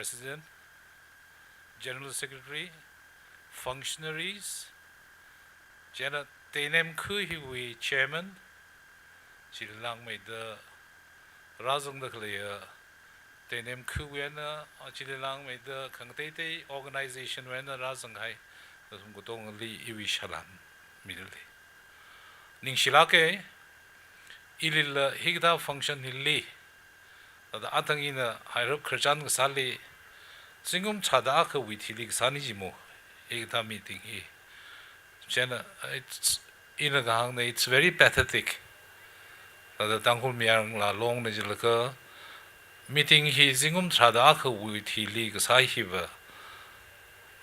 President, General Secretary, functionaries, Jana Tenem Kui Chairman, Chilang made the Razong the Clear, Tenem Kuena, Chilang made the Kangtete organization when the Razanghai, the Gutong Li Iwi Shalan, middle. Ningshilake, Ilil Higda function Hilli, the Atangina, Hirop Kerjan Sali, Singum Chadaka with Hilik Sanijimo, Higda meeting he. It's in a gang, it's very pathetic. The Tangkhul Mayar long Najilaka meeting he Singum Chadaka with Hilik Sahiba.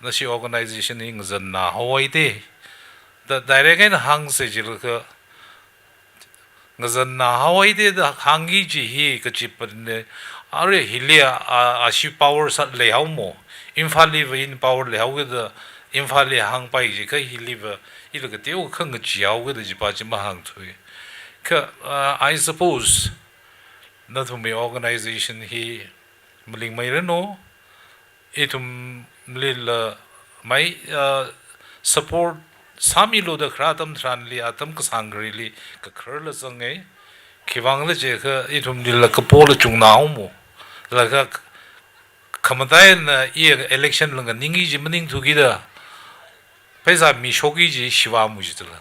Nashi organization in Zana Hawaii Day. The direct hang Sajilaka. Ngazana Hawaii Day the hangi ji kachipane are hilia ashi power sat leaumo. Infallive in power leau with the Infalli hang by Jika he live either a deal kung jiao with the Jibajima hang to I suppose not to me organization he Mling Mayreno itum lil my support Samilo the Kratam Tranli Atam Kasangri Kakurlasang Kivang the Jeka itum lil Kapola Jungnaumo like a Kamatayan election long a ningi jimming together. Pesa mi shogi ji shiva mujitla.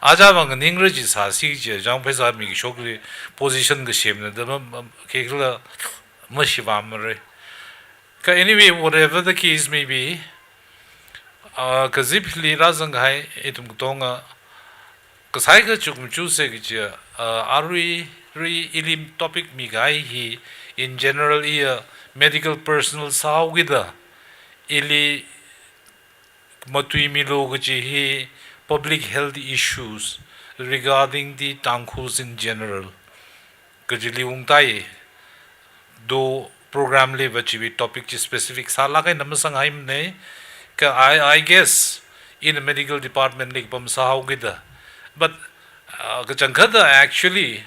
Ajabang Ningraji Sasi, Jang Pesa mi shogi position the shame, the Kekla Mushiva Murray. Anyway, whatever the case may be, Kazipli Razanghai etum tonga Kasaika Chukum Chusegija, Ari ilim topic migai he in general medical personal saw with the ili Matui Milogaji public health issues regarding the Tangkhuls in general. Kajili Ungtai do program levachi topic specific Salaka Namasanghaim ne I guess in the medical department like Bamsahau Gida. But Kachankada actually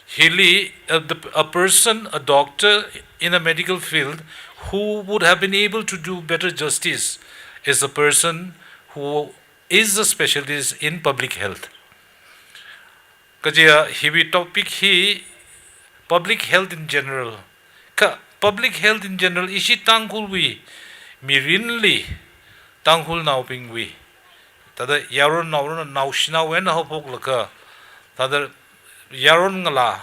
Hilly a person, a doctor in a medical field who would have been able to do better justice is a person who is a specialist in public health. Kajia hiwi topic he public health in general. Public health in general ishi Tangkhul we mirinli Tangkhul now ping we. Tada yaron now shina when hopok laka. Tada yaron ngala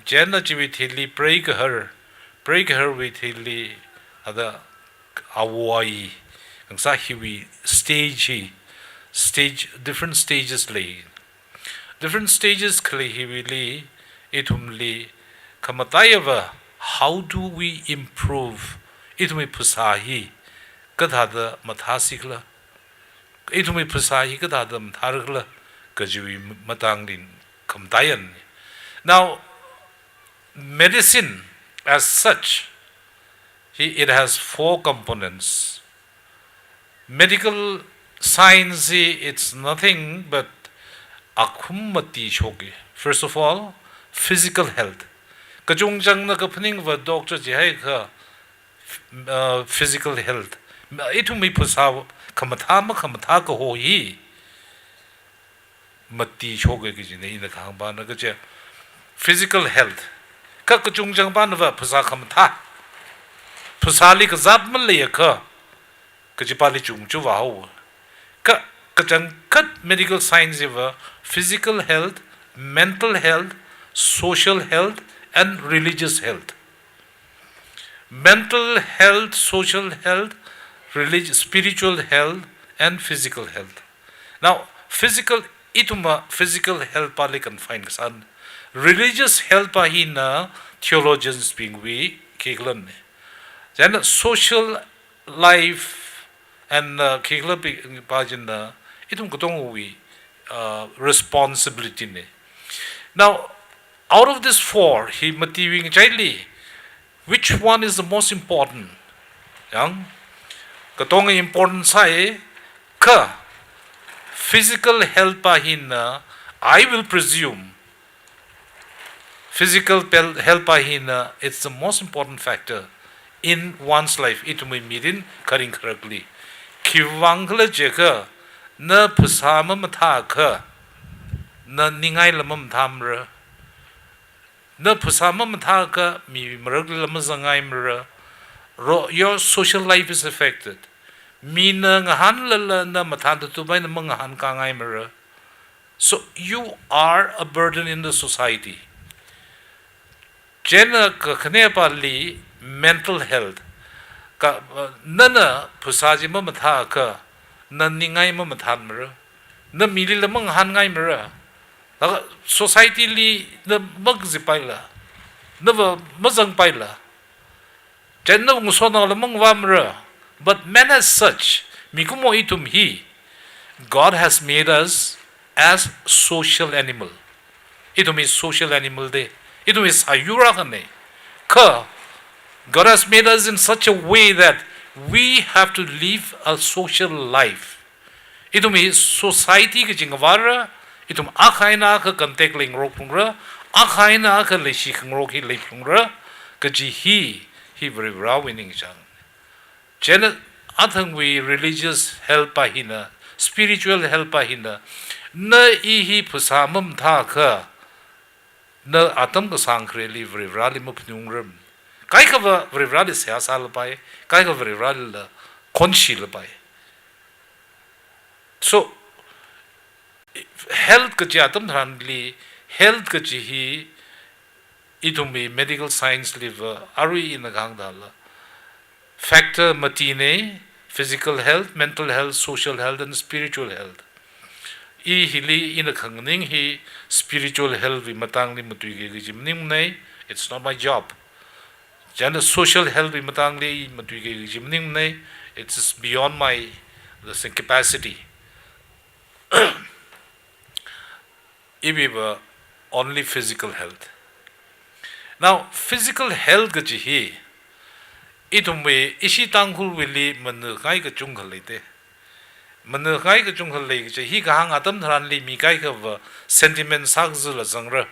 Jana with hilly break her with hilly other Hawaii. Hiwi stage different stages lay. Different stages kli hiwi itumli kamatayava. How do we improve? Itumi pusahi kadhada mathasikla. Itumi pusahi kadhada mathargla kajui matanglin kamtayan. Now medicine as such it has 4 components. Medical science, it's nothing but akummati shogi. First of all, physical health. Kajungjang na kapaning va doctor jihai ka physical health. Itumi pusaw kamatha ka ho yi mati shogi kijine ina kahangba na kaje physical health. Ka kajungjang ba na va pusa kamatha. Pusali ka zabman le ka Kajipali Chungchu Wow. Kat medical science ever physical health, mental health, social health, and religious health. Mental health, social health, spiritual health, and physical health. Now, physical health pali confined san. Religious health pahina theologians being we keglan. Then social life and Kegla Pajina, itum kutong responsibility. Now, out of this 4, he motivating childly, which one is the most important? Yang katong important say ka physical health pahina, I will presume physical health pahina, it's the most important factor in one's life. It may mean correctly. Kiwangla jeka na pusama mataka na ningai lamam tamra na pusama mataka mi meragli lamazangai mra. Your social life is affected. Mina ngahan lala na matanda tubay na mangahan kangay mra. So you are a burden in the society. Jena kakane pali mental health. Ka nana pusaji mamatha ka na ningai mamathan mra. Na mili lamang han ngai mra. Society li na magzipaila. Na mazang paila. Jena ngusona lamang wamra. But man as such, mikumo itum hi, God has made us as social animal. Itum is social animal de. Itum is ayura kane. Ka God has made us in such a way that we have to live a social life. Itum is society ke jingwara. Itum akaina ka kantek ling ropungra. Akaina ka leshi kang roki lepungra. Kaji hi very raw winning chang. Jena athang we religious help hina, spiritual help hina, na ihi pusamam tha ka, na atam ka sangkre li vrivrali mupnungram. Kai ka vrivrali siyasa labay, kai ka vrivrali la konshi labay. So health ka ji atam dhanli, health ka ji hi itumi medical science liver arui inagang dhala. Factor matine, physical health, mental health, social health, and spiritual health. I hili in a kangning hi spiritual health vi matang li matuige jimning nay. It's not my job. Jana social health vi matang li matuige jimning nay. It's beyond my capacity. Ibiba only physical health. Now physical health gaji hi. Itumwe ishi tangkhul wili mankai ka chungkhal leite mankai ka chungkhal lei che hi ka hang atam thran li mi kai ka sentiment sakzu la zangra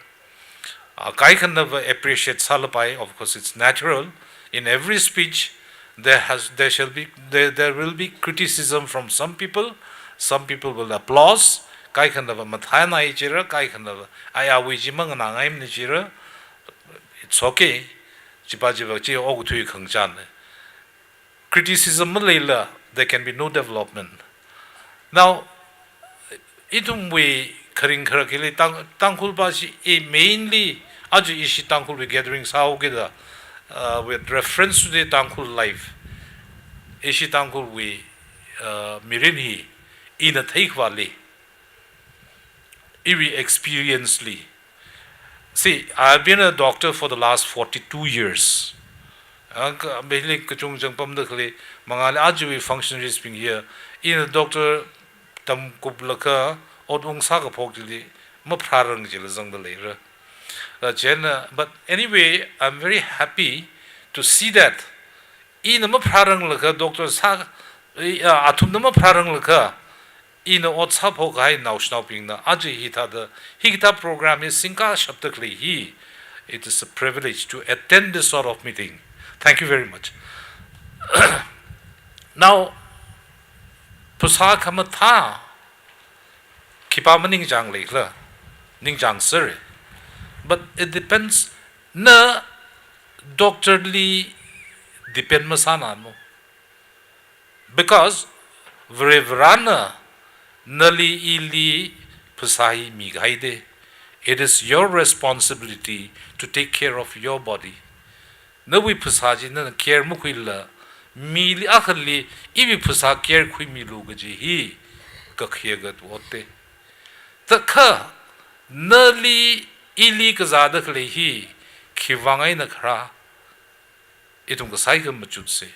kai kan na appreciate salapai. Of course it's natural in every speech there will be criticism from some people will applause kai kan na mathai na ichira kai kan na aya wi jimang na ngaim ni chira. It's okay. Criticism there can be no development. Now, itum we karing karakili tangkhul bashi mainly aju ishi tangkhul we gatherings how gida with reference to the tangkhul life. Ishi tangkhul we mirinhi in a thaikwali. Iwi experiencedly. See, I've been a doctor for the last 42 years. Mainly kachung jangpam dakli mangali ajui functionaries being here. In a doctor tam kublaka odung saga pokli ma prarang jila zang the later. But anyway, I'm very happy to see that in a ma prarang laka doctor saga atum nama prarang laka. In a WhatsApp hokai now snapping the Aji Hita the Higita program is Sinka Shaptakli he. It is a privilege to attend this sort of meeting. Thank you very much. Now Pusa Kamata Kipamaning Jang Lakla Ning Jang Sir. But it depends na doctorly depend masana mo. Because Vrevrana Nali ili pusahi migaide. It is your responsibility to take care of your body. Nawi pusaji na care mukwila mili akali ibi pusa care kui milu gaji hi kakhiagat wote. Taka nali ili kazada kali hi kiwangai na kara itum kasai ka machutse.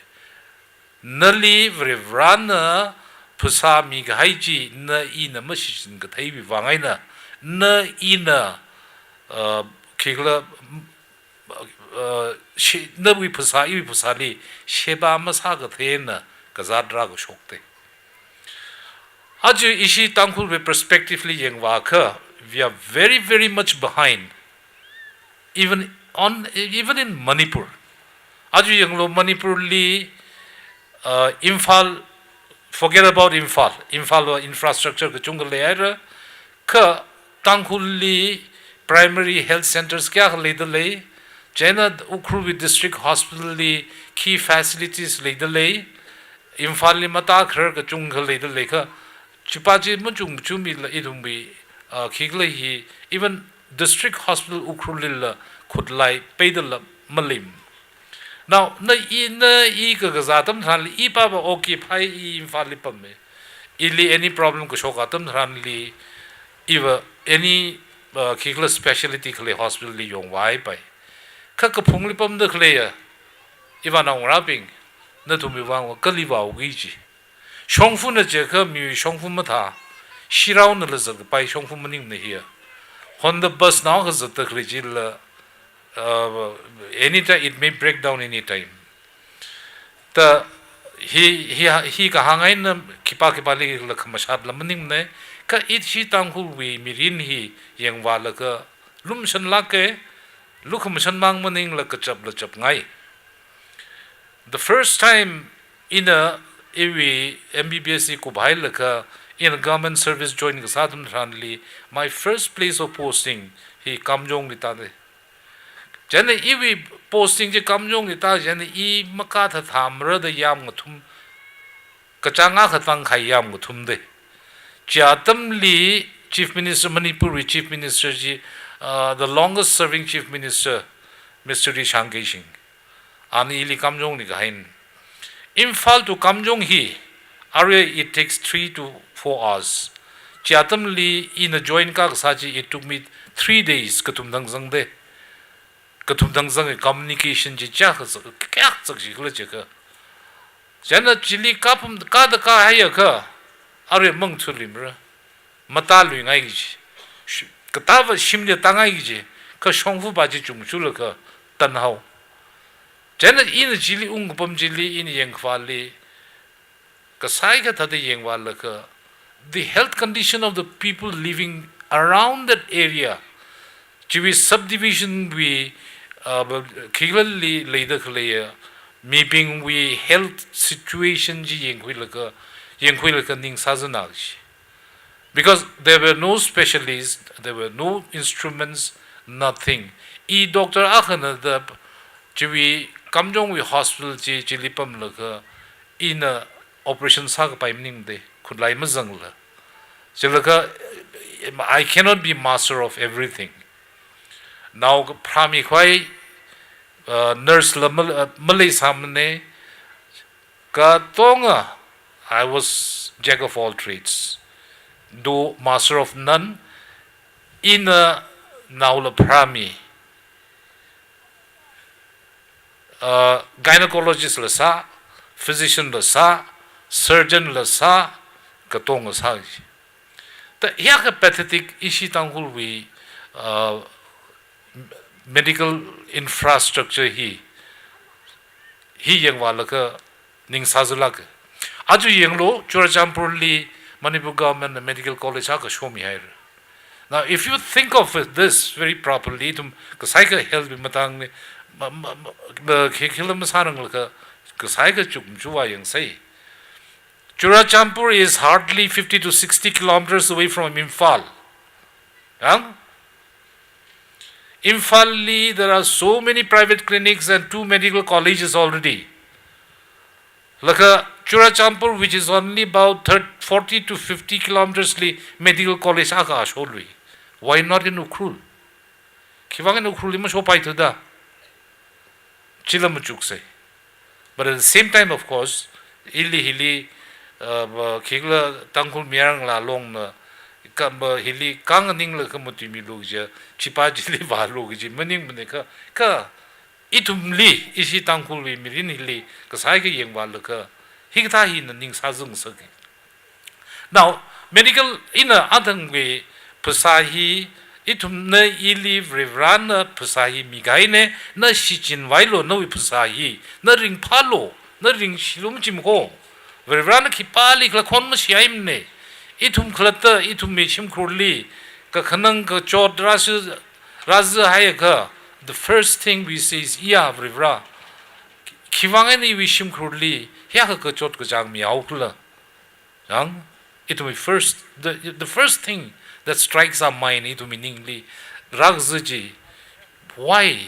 Nali vrevrana Pusa mi gaiji na ina mashin ga taibi wangaina na ina kigla na wi pusa ibi pusa li sheba masa ga thena gazadra go shokte. Aju ishi tangkhul we prospectively yengwa ka we are very much behind even in Manipur. Aju yang lo Manipur li Imphal, forget about Imphal infrastructure ke chung le ka Tangkhul li primary health centers kya le de le China Ukhrul district hospital li key facilities le de le Imphal li mata khar ke chung le de le ka chipaji mu chung chumi la idum bi khigle hi even district hospital Ukhrul la khud lai peidal malim. Now, na I ka gazatam than li pa ba occupy I Imphal li pam me. Ili any problem ko shokatam than li iwa any kikla specialty kle hospital li yong wai pai. Ka phung li pam de kle ya. Iwa na rapping na tu mi wang ka li wa gi ji. Shongfu na je ka mi shongfu ma tha. Shirao na le zag pai shongfu ma ning ne here. Honda bus now has the kle ji la anytime it may break down anytime. The he ka hangai na kipa li la khamashab la maning ne ka it shi Tangkhul wi mirin hi yang wa la ka lum shan la ke lu khamshan mang maning la ka chap ngai. The first time in a ewi MBBS ko bhai la ka in a government service joining sadam thanli my first place of posting he kamjong li ta de Jana iwi posting je kamjong ni ta jana I maka tha thamra da yam ngathum kachanga khatang khai yam ngathum de chatam li chief minister Manipur chief minister ji the longest serving chief minister Mr. Ri Shangesing ani ili kamjong ni gain Imphal to kamjong hi area it takes 3 to 4 hours chatam li in a joint ka saji it took me 3 days katum dang zang de katum dang zang communication ji cha kya chak ji khla che ka jana chili kapum ka da ka ha ya ka are mong chulim ra mata lu ngai ji ka ta va shimle ta ngai ji ka shongfu ba ji chung chu la ka tan hao jana in chili ung pam chili in yang khwali ka sai ka ta de yang wa la ka the health condition of the people living around that area Chiwi subdivision we Kiglali later clear, meeting we health situation Ning Sazanaj. Because there were no specialists, there were no instruments, nothing. Doctor Akhana the Chiwi Kamjong we hospital Chilipam Laka in a operation Sag by Ning de Kudlai Mazangla. I cannot be master of everything. Now, Prami Kwai nurse Malay Samne Katonga, I was jack of all trades, do master of none in a Naula Prami gynecologist Lasa, physician Lasa, surgeon Lasa, Katonga Saji. The Yaka pathetic Ishi Tangkhul we medical infrastructure he yang walaka ning sazulak aju yang lo Churachampur li Manipur government medical college ha ka show me here. Now if you think of this very properly tum ka sai ka health bi matang ne khilam sarang la ka sai ka chum chuwa yang sai Churachampur is hardly 50 to 60 kilometers away from Imphal. Imphal, there are so many private clinics and 2 medical colleges already. Like Churachampur, which is only about 40 to 50 kilometers medical college akash already. Why not in Ukhrul? Kivang in Ukhrul ima shopai tada. Chilamachuk say. But at the same time, of course, hili kigla Tangkhul Mayar la long na hili kang ning la kamuti mi lugja chipaji li ba lugji maning mane ka itum li isi Tangkhul wi mirin hili ka sai ka yeng ba la ka higta hi na ning sa zung sa. Now medical in a adang we pasahi itum na ili vrana pasahi migaine na shichin wailo no pasahi na ring palo na ring shilum chimho vrana ki pali kla khon ma siaim ne itum khlata itum mechim khurli ka khanang ka chod ras hay ka the first thing we say is ya vrivra Kiwangani wishim kruli, Yaka chot kajang mi aukla. Young, it will be first, the first thing that strikes our mind, it will be ningli, Ragzaji, why?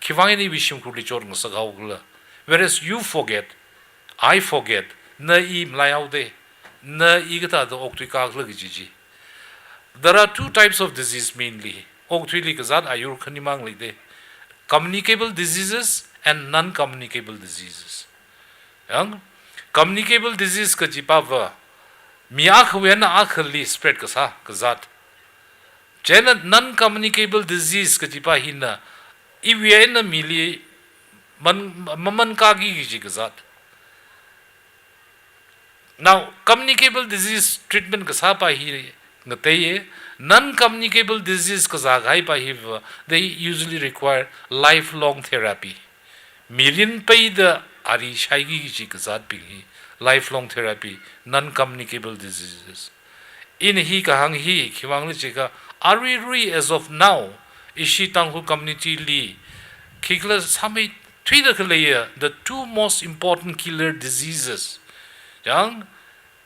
Kiwangani wishim kruli chot ngasa whereas you forget, I forget, na I mlayaude, na igata the oktrikakla. There are two types of disease mainly. Oktwili kazad ayur khanimang like communicable diseases and non-communicable diseases. Yang communicable disease ka jipava miak wena akhli spread kazad. Jena non-communicable disease ka jipa hina iwiena mili maman kagi ji kazad. Now communicable disease treatment kasapa hi non-communicable disease they usually require lifelong therapy. Million pay the ari shaigi lifelong therapy, non-communicable diseases. In hi kahang hi kiwang chika ari as of now ishi Tangkhul community li kikla sami the two most important killer diseases. Yang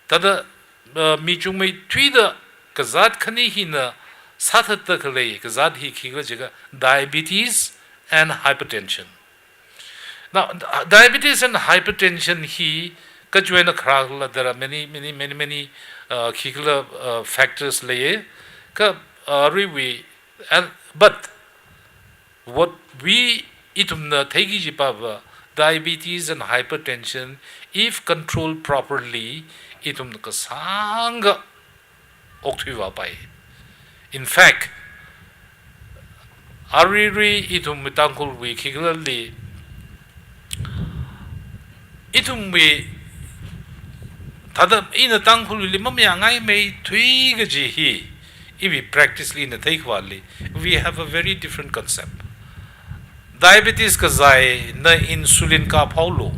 tada michung may tweeda kazad khani hina sathata khalay kazad hi khigla diabetes and hypertension. Now diabetes and hypertension hi kajwena khragla there are many khigla factors laye ka riwi and but what we itumna thegi jipava diabetes and hypertension if controlled properly itum kasanga oktiwa pai. In fact, ariri itum Tangkhul we kiglalli itum we tada in a Tangkhul limamyangai may twigaji hi if we practice in a taikwali we have a very different concept. Diabetes kazai na insulin ka paulo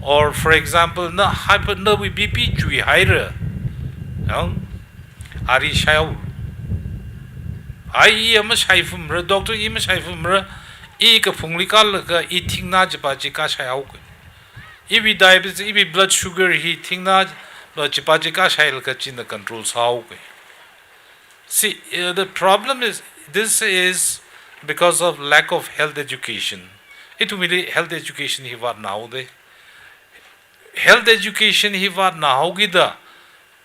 or for example na we BP chui higher ari shayaw ai am shaifum ra doctor im shaifum ra e ka phunglikal ka I thingna jpa ka shayaw if diabetes if blood sugar he thingna jpa ka shayal ka chin control sao see the problem is this is because of lack of health education. It will be health education he var now de health education he var now gida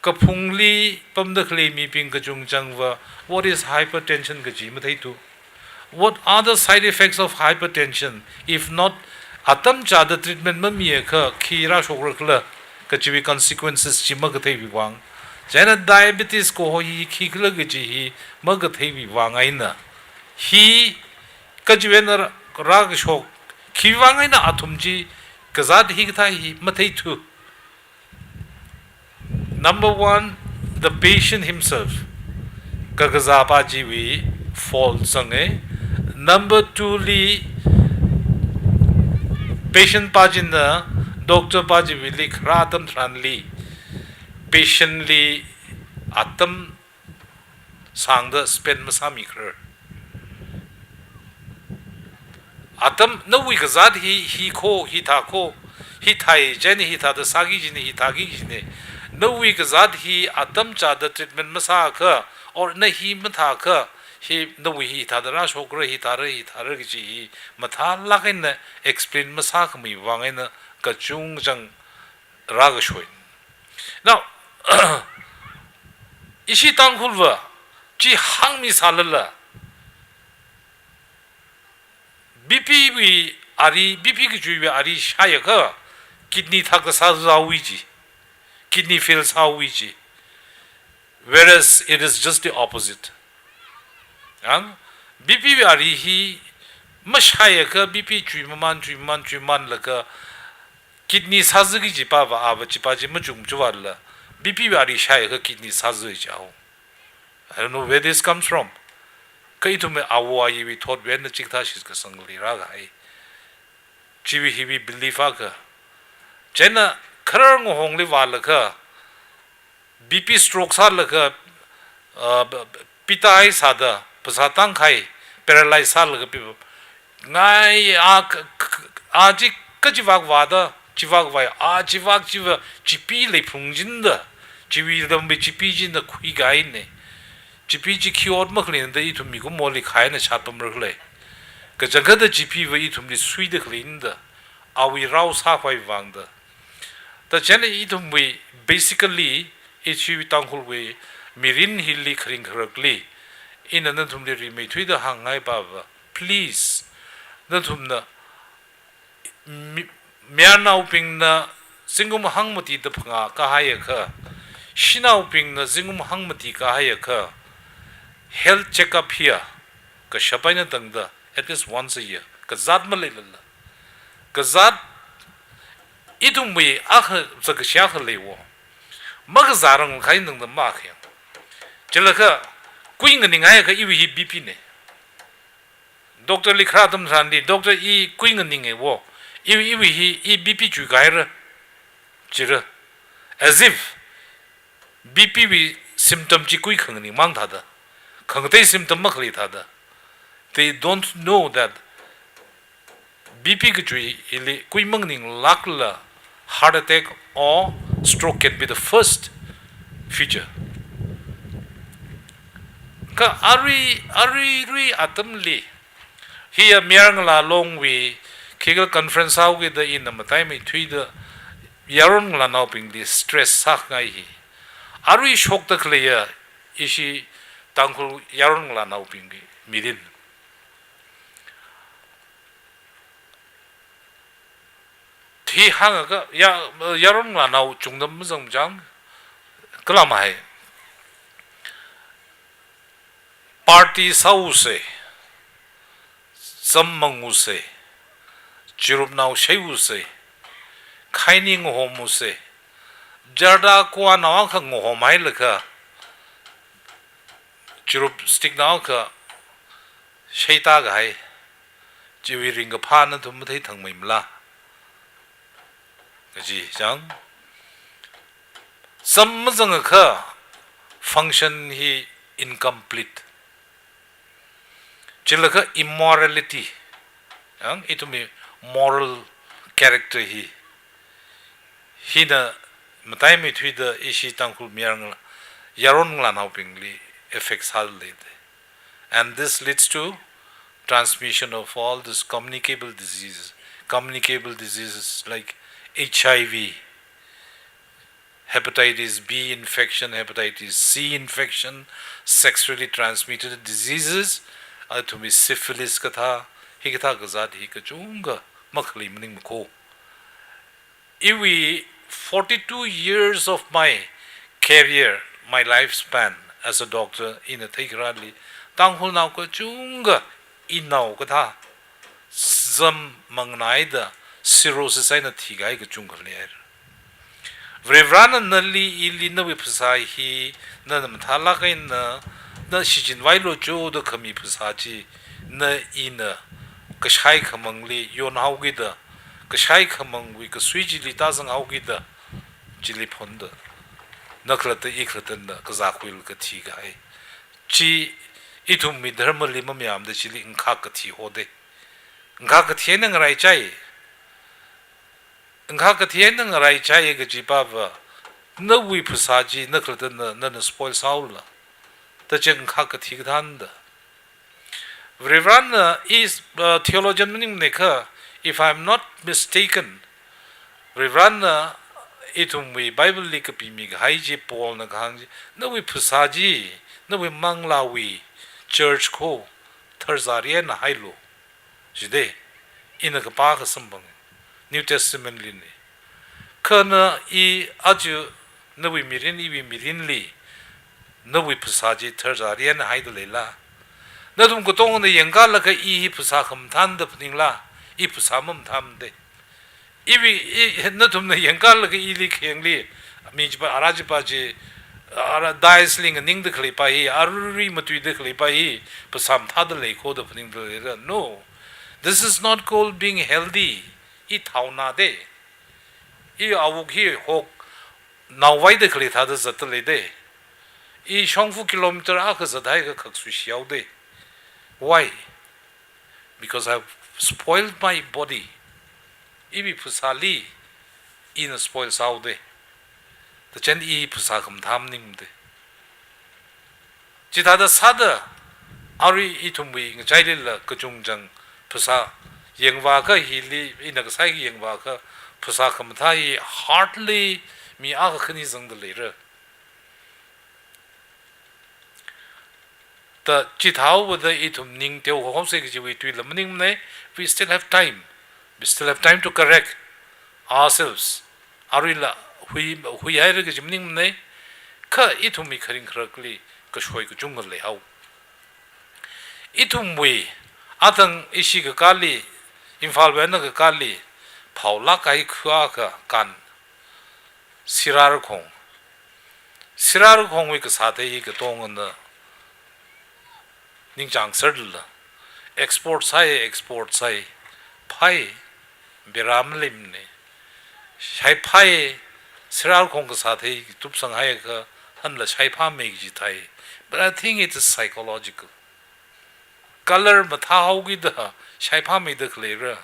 kapungli pamdakle mi ping kajung changwa what is hypertension kaji mathaitu what are the side effects of hypertension if not atam chada treatment mami ka khira shokrakla kachi consequences chimagathai viwang jana diabetes ko hi khikla gaji hi magathai viwang aina he kajwena rag shok khiwang aina athumji kazad higta hi mathaitu. Number one, the patient himself kagazapa jiwi fall sange. Number two li patient pajina doctor pajiwi li khratam tranli patient li atam sangda spend masami khr atam no we kazad he ko he ta ko he thai jeni he ta the sagi jini he tagi jini no we kazad he atam cha the treatment masa ka or na hi matha ka he no we he ta the ra shokra he ta ji matha lakin explain masa ka mi wangaina ka chung jang rag shoin. Now ishi Tangkhul wa ji hang mi salala BP we ari BP ki juiwe ari shaya ka kidney thak sa zawiji kidney fails hawiji whereas it is just the opposite. BP we ari hi mashaya ka BP juiman laka kidney sazgi ji pa wa ava ji pa ji mujum juwala BP we ari shaya ka kidney sazgi jao. I don't know where this comes from. Kai to me awa yi we thought when the chikta shis ka sangli raga ai chiwi hiwi belief aga jena kharang hongli wala ka BP stroke sa laka pita ai sada pasatang khai paralyze sa laka ngai a ji ka jiwak wada jiwak wai a jiwak jiwa jipi le phungjin da jiwi dam be jipi jin da khui gai ne jipi ji khiot mak le da I thum mi ko moli khai na chapam rak le ka jaga da jipi wa I thum li sui da khlin da awi rau sa phai wang da ta chen I thum we basically ichi Tangkhul we mirin hilli khring khrakli in an thum le ri me thui da hang ngai ba please na thum na Mayar now ping na singum hangmati the panga kahayaka. She now ping na singum hangmati kahayaka. Health checkup here. Kashapina tangda at least once a year. Kazad malilala. Kazad idumwe ah zakashakalewo. Magazarang kind of the mark here. Jelaka queen and Ningayaka iwi bipine. Doctor Likratum Randi, Doctor E. Queen and Ninga war. He BP ju gaira jira as if BP we symptom ji kui khang ni mang tha da khang te symptom mak li tha da they don't know that BP ge ju ili kui mang ning lak la heart attack or stroke can be the first feature ka ari atam li here Mayar Ngala long we Kegel conference how with the in the time three the Yaron la now being this stress sak ngai hi. Are we shocked the clear ishi Tangkhul Yaron la now being midin. Thi hang ga Yaron la now chung dam zong jang kalamai party sau se sammangu se Chirup now Shewu say, Kining Homu say, Jarda Kuanawaka Homailaka, Chirup stick nauka, Shaitagai, Jiwi ring a partner to Mutatang Mimla. Ji Jang some Mazanga function he incomplete. Chilaka immorality. It to me. Moral character he na matai me thui the ishi Tangkhul Mayar Yaron Ngala now pingli affects hal le and this leads to transmission of all these communicable diseases like HIV, hepatitis B infection, hepatitis C infection, sexually transmitted diseases to me syphilis katha Hikata Gazad Hikachunga Makli Mning Ko. Iwi 42 years of my career, my lifespan as a doctor in a Tigrali, Tangkhul now Kachunga Inau Gata Zam Mangnaida cirrhosis in a Tigai Kachunga Lair. Vrevrana Nali Ilina Wipsai he Nanamatala in the Shijin Vailo Jo the Kami Pusaji na ina Kashai Kamangli Yon Haugida Kashai Kamang we Kaswiji Litazang Haugida Jili Ponda Naklata Iklatanda Kazakwil Katigai Chi Itum mi Dharma Limamiam the Chili in Kakati Hode Nkakatienang Raichai Nkakatienang Raichai Gajibava No we Pusaji Naklatana Nana spoil Saula the Jen Kakatigatanda Vrivran is theologian meaning neka. If I am not mistaken, Vrivran itum we Bible likapimig haiji Paul nakanji. No we pusaji, no we mangla we church ko Thursarian hailo. Jide in a kapaka sambang New Testament line. Kana I aju no we mirin li. No we pusaji Thursarian haidolela. Natum Gotong the Ngala E Pusakam Tanda Pningla, E Pusamum Tamde. Ivi Natum the Ngala Ili Kingli, Mijba Arajipaji, Diasling and Ning the Klipai, Aruri Matu the Klipai, Pusam Tadale code of Ningla. No, this is not called being healthy. E Tauna de. E Awuk here, Hawk. Now why the Klitadas at the day? E Shongfu kilometer Akas at Higa Kaksushi de. Why? Because I've spoiled my body 이비 부사리 이는 스포일 사우데 전 이 부사 금 담님데 지다다 사다 아리 이tum이 자일라 그 중정 부사 영화가 힐리 이나가 사기 영화가 부사 금 다이 hardly 미 아가 큰이 정들이라 더 지다우보다 이tum 닝 되고 hom세기 지위 뒤름닝네 we still have time to correct ourselves 아리라 hui ai cái chim ning này ka itum mi kharing correctly ka shoi ku chung le hau itum we atang ishi ka kali infal ben ka kali paula kai khwa ka kan sirar khong we ka sathe yi ka tong na ning chang serdl export sai pai beram lim ne shai pai sirar khong ka sathe tup sang hai ka han la shai pha me ji thai but I think it is psychological color ma tha hau gi da shai pha me da clear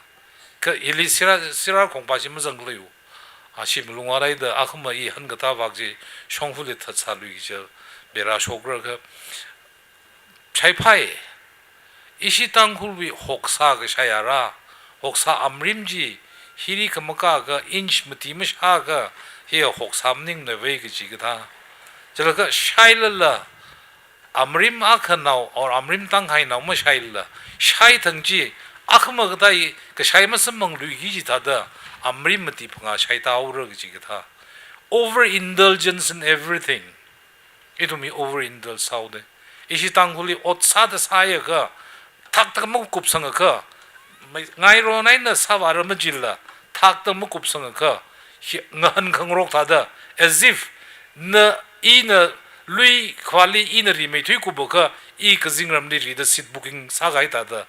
ka ili sirar khong pa sim jang le yu a sim lu nga rai da akhma I han ga ta bak ji shong fu le tha cha lu gi je bera shokra ka shai pha ishi tangkhul wi hoksa ga shayara hoksa amrim ji hiri kamaka ga inch mati ma sha ga he hoksam ning ne ve gi ji ga da jala ka shailala amrim akhanau or amrim tang hai nau ma shaila shai thang ji akhma ga dai ka shai ma samang lu gi ji da da amrim mati phanga shai ta ur gi ji ga da overindulgence in everything it me overindulge sao de ishi tangkhuli otsa da sa ya ga tak tak mo kup sang ka ngai ro nai na sa war ma jilla tak tak mo kup sang ka ngan khang rok ta da as if na ina lui khwali ina ri me thui ku bo ka I ka zingram ni ri da seat booking sa gai ta da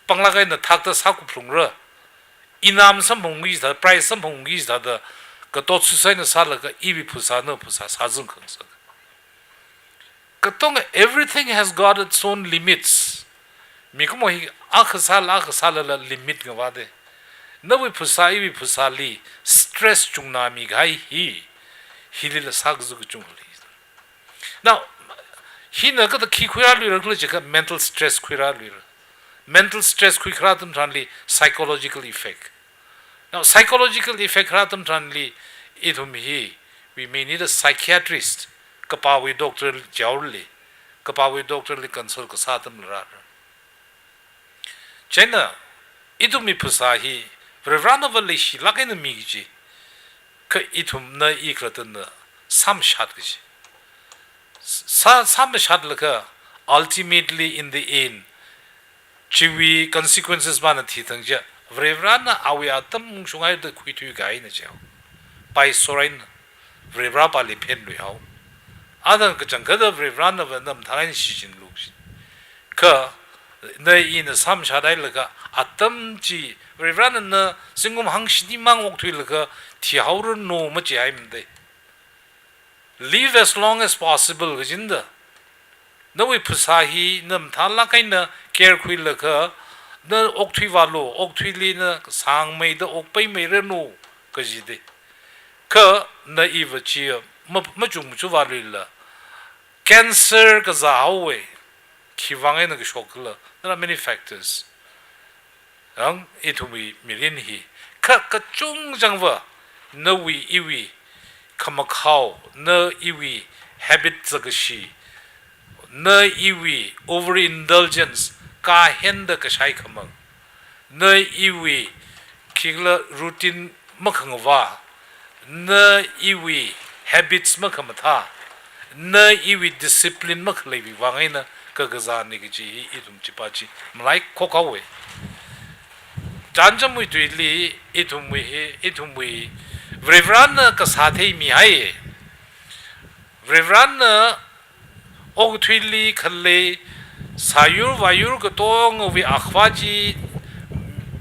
pangla gai na tak ta sa ku phlung ra inam sam bong gi da price sam bong gi da da ka to su sai na sa la ka I bi phusa na phusa sa zung khang sa ka tong everything has got its own limits mi ko mo hi akha sa la limit ga wa de na wi phusa I bi phusa li stress chung na mi gai hi hilil sagzu gu chung li now hi na ka ki khura lu ra ka mental stress khura lu mental stress khura tum tranli psychological effect now psychological effect khura tum tranli idum hi we may need a psychiatrist ka pa wi doctor jawli ka pa wi doctor li consult ka satam ra chena idum mi phusa hi vrevranovali shi lakin mi ji ka itum na ikratan na sam shat gi sam shat la ka ultimately in the end chiwi consequences ban thi thang ja vrevrana awi atam shungai da khuitui gai na ja pai sorain vrevra pa li phen lu hau adan ka chang ka da vrevrana ba nam thain shi jin lu ka na in sam shadai la ka atam ji vrevran na singum hang shini mang ok thil ka thi haur no ma chi aim de live as long as possible jinda no we phusahi nam thala kai na care khil la ka na ok thwi wa lo ok thwi li na sang mai da ok pai mai re no ka ji de ka na I va chi ma chung chu wa la cancer ka za hawe ki wangai na ka shok la there are many factors ang itumi million hi ka chung jangwa no we iwi kamakau no iwi habit zagashi no iwi overindulgence ka henda ka shai khamang no iwi kigla routine makhangwa no iwi habits makhamtha no iwi discipline makhlebi wangai na ka gazani gi ji idum chipachi mlai khokawe janjamui tuili itumui vrevran ka sathe mi hai vrevran og tuili khalle sayur vayur ka tong wi akhwaji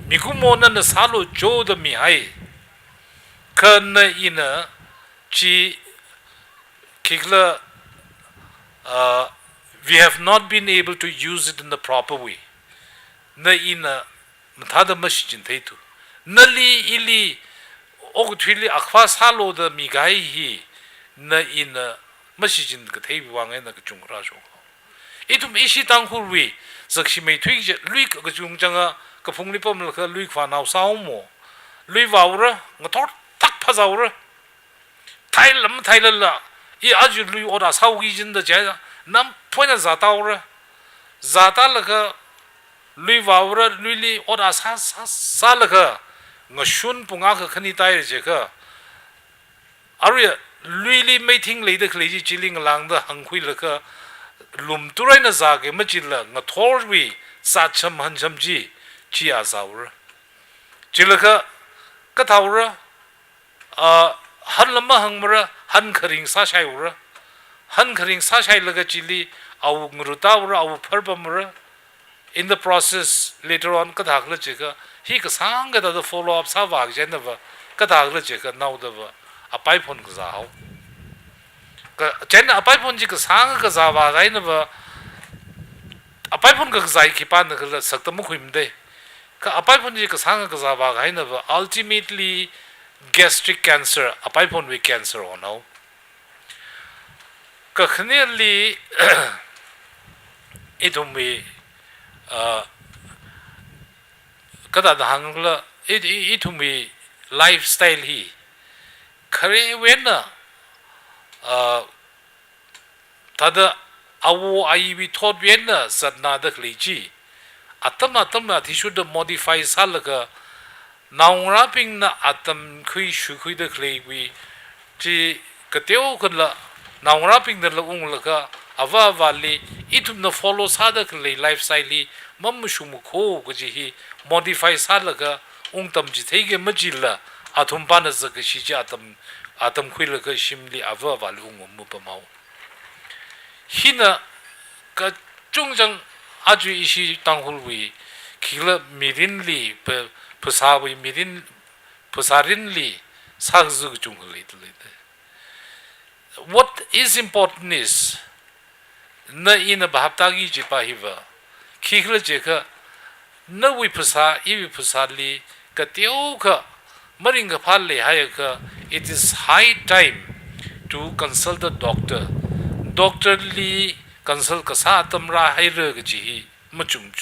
mikumona na salo jo da mi hai kan ina chi kigla we have not been able to use it in the proper way na ina mthada masjin thaitu 那里一里，我推里阿夸沙罗的米盖伊，那伊那么是真个太王哎那个中国说，伊都没是当护卫，这是没推着旅个中将啊，个风里不么个旅款闹烧么，旅vào了，我头tak拍走了，太冷了，伊阿就旅我打烧一阵的这，那突然咋到了，咋到了个旅vào了旅里我打啥了个。我选不俺个肯定带这个，而且瑞里没听来的可以吉林郎的很会那个，龙突然的啥个没记了，我托位啥什么很什么记啊啥了，记了个头了，很那么很么了，很可能啥菜了，很可能啥菜那个吉里，啊我们到了啊我拍不么了。In the process later on 个大个这个，he 个三个的 follow up 啥话个那个，个大个这个闹的个，啊摆盘个啥好，个真的啊摆盘这个三个啥话个那个，啊摆盘个啥一般那个了，实在没亏没得，个啊摆盘这个三个啥话个那个 ultimately gastric cancer 啊摆盘为 cancer 哦 no，个肯定里一种为。그다 한글로 이 투미 라이프스타일 히 그래 왜나 다다 아우 아이비 토 왜나 sad나다 클리지 아tam나 티슈드 modify 살가 나옹라핑나 아tam쿠이 슈쿠이드 클리비 지 그때오 그라 나옹라핑들 웅르가 아바발리 이tumna follow 사다 클리 라이프스타일이 맘무슈무코 그지 modify 살라가 웅tam지 되게 머질라 아톰바나 그 시지 아톰 쿠일라 그 심리 아바발리 웅무빠마오 히나 그 중정 아주 이시 당홀위 길라 미린리 부사위 미린 부사린리 사그즈 중홀리들 what is important is na ina bahaptagi jipahiva khikhle jeka na wi phasa iwi phasali ka teu ka maringa phalle hayaka it is high time to consult the doctor li consult ka sa tamra haira ga ji machum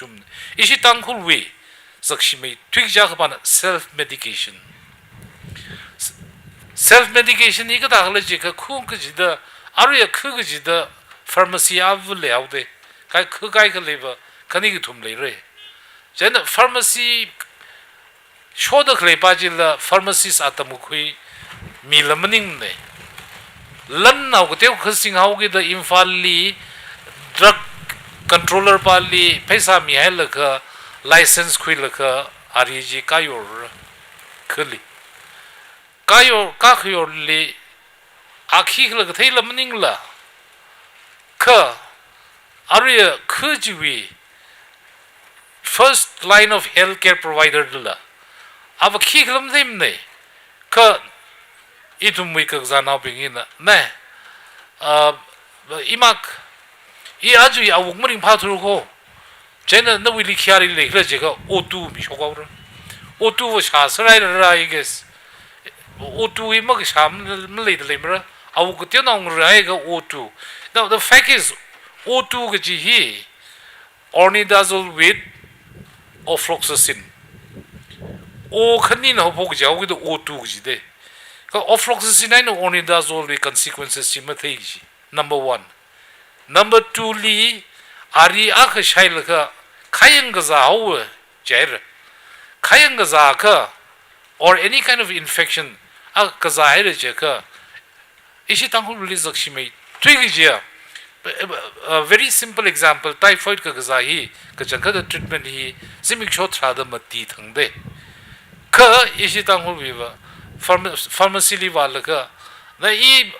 ishi tangkhul we sakshimi twikja ka ban self medication ni ka dagle jeka khung ka jida aru ya khu ga jida pharmacy av le de kai khu kai ka leba kani ki thum le re jen pharmacy show the kle pa jil pharmacist atam khui mi lamning ne lan na ko te khsing hau ge the infali drug controller pa li paisa mi hel ka license khui la ka rg kayor khli kayor ka khyor li akhi la thai lamning la ka aria khujwi first line of healthcare provider la ab khiklam them ne ka itum we ka zana bingina ne imak I aju ya wugmring pathurko jena na wili khiari le khla jega otu mi shogawra otu wo sha sarai ra I guess otu I mag sham le de lemra awu ko tena ng ra ga otu. Now the fact is O2 gaji hi ornidazole with ofloxacin O khanin ho phok jaw gi O2 gaji de ka ofloxacin and ornidazole the consequences sima thai ji number 1 number 2 li ari akh shail ka khayang ga za ho jair khayang ga za ka or any kind of infection ak ka za hair je ka ishi tanghul release zakshimai twigi a very simple example typhoid ka gaza hi ka changka the treatment hi simik shot thada mati thangde ka ishi tanghul viva pharmacy li wala ka na I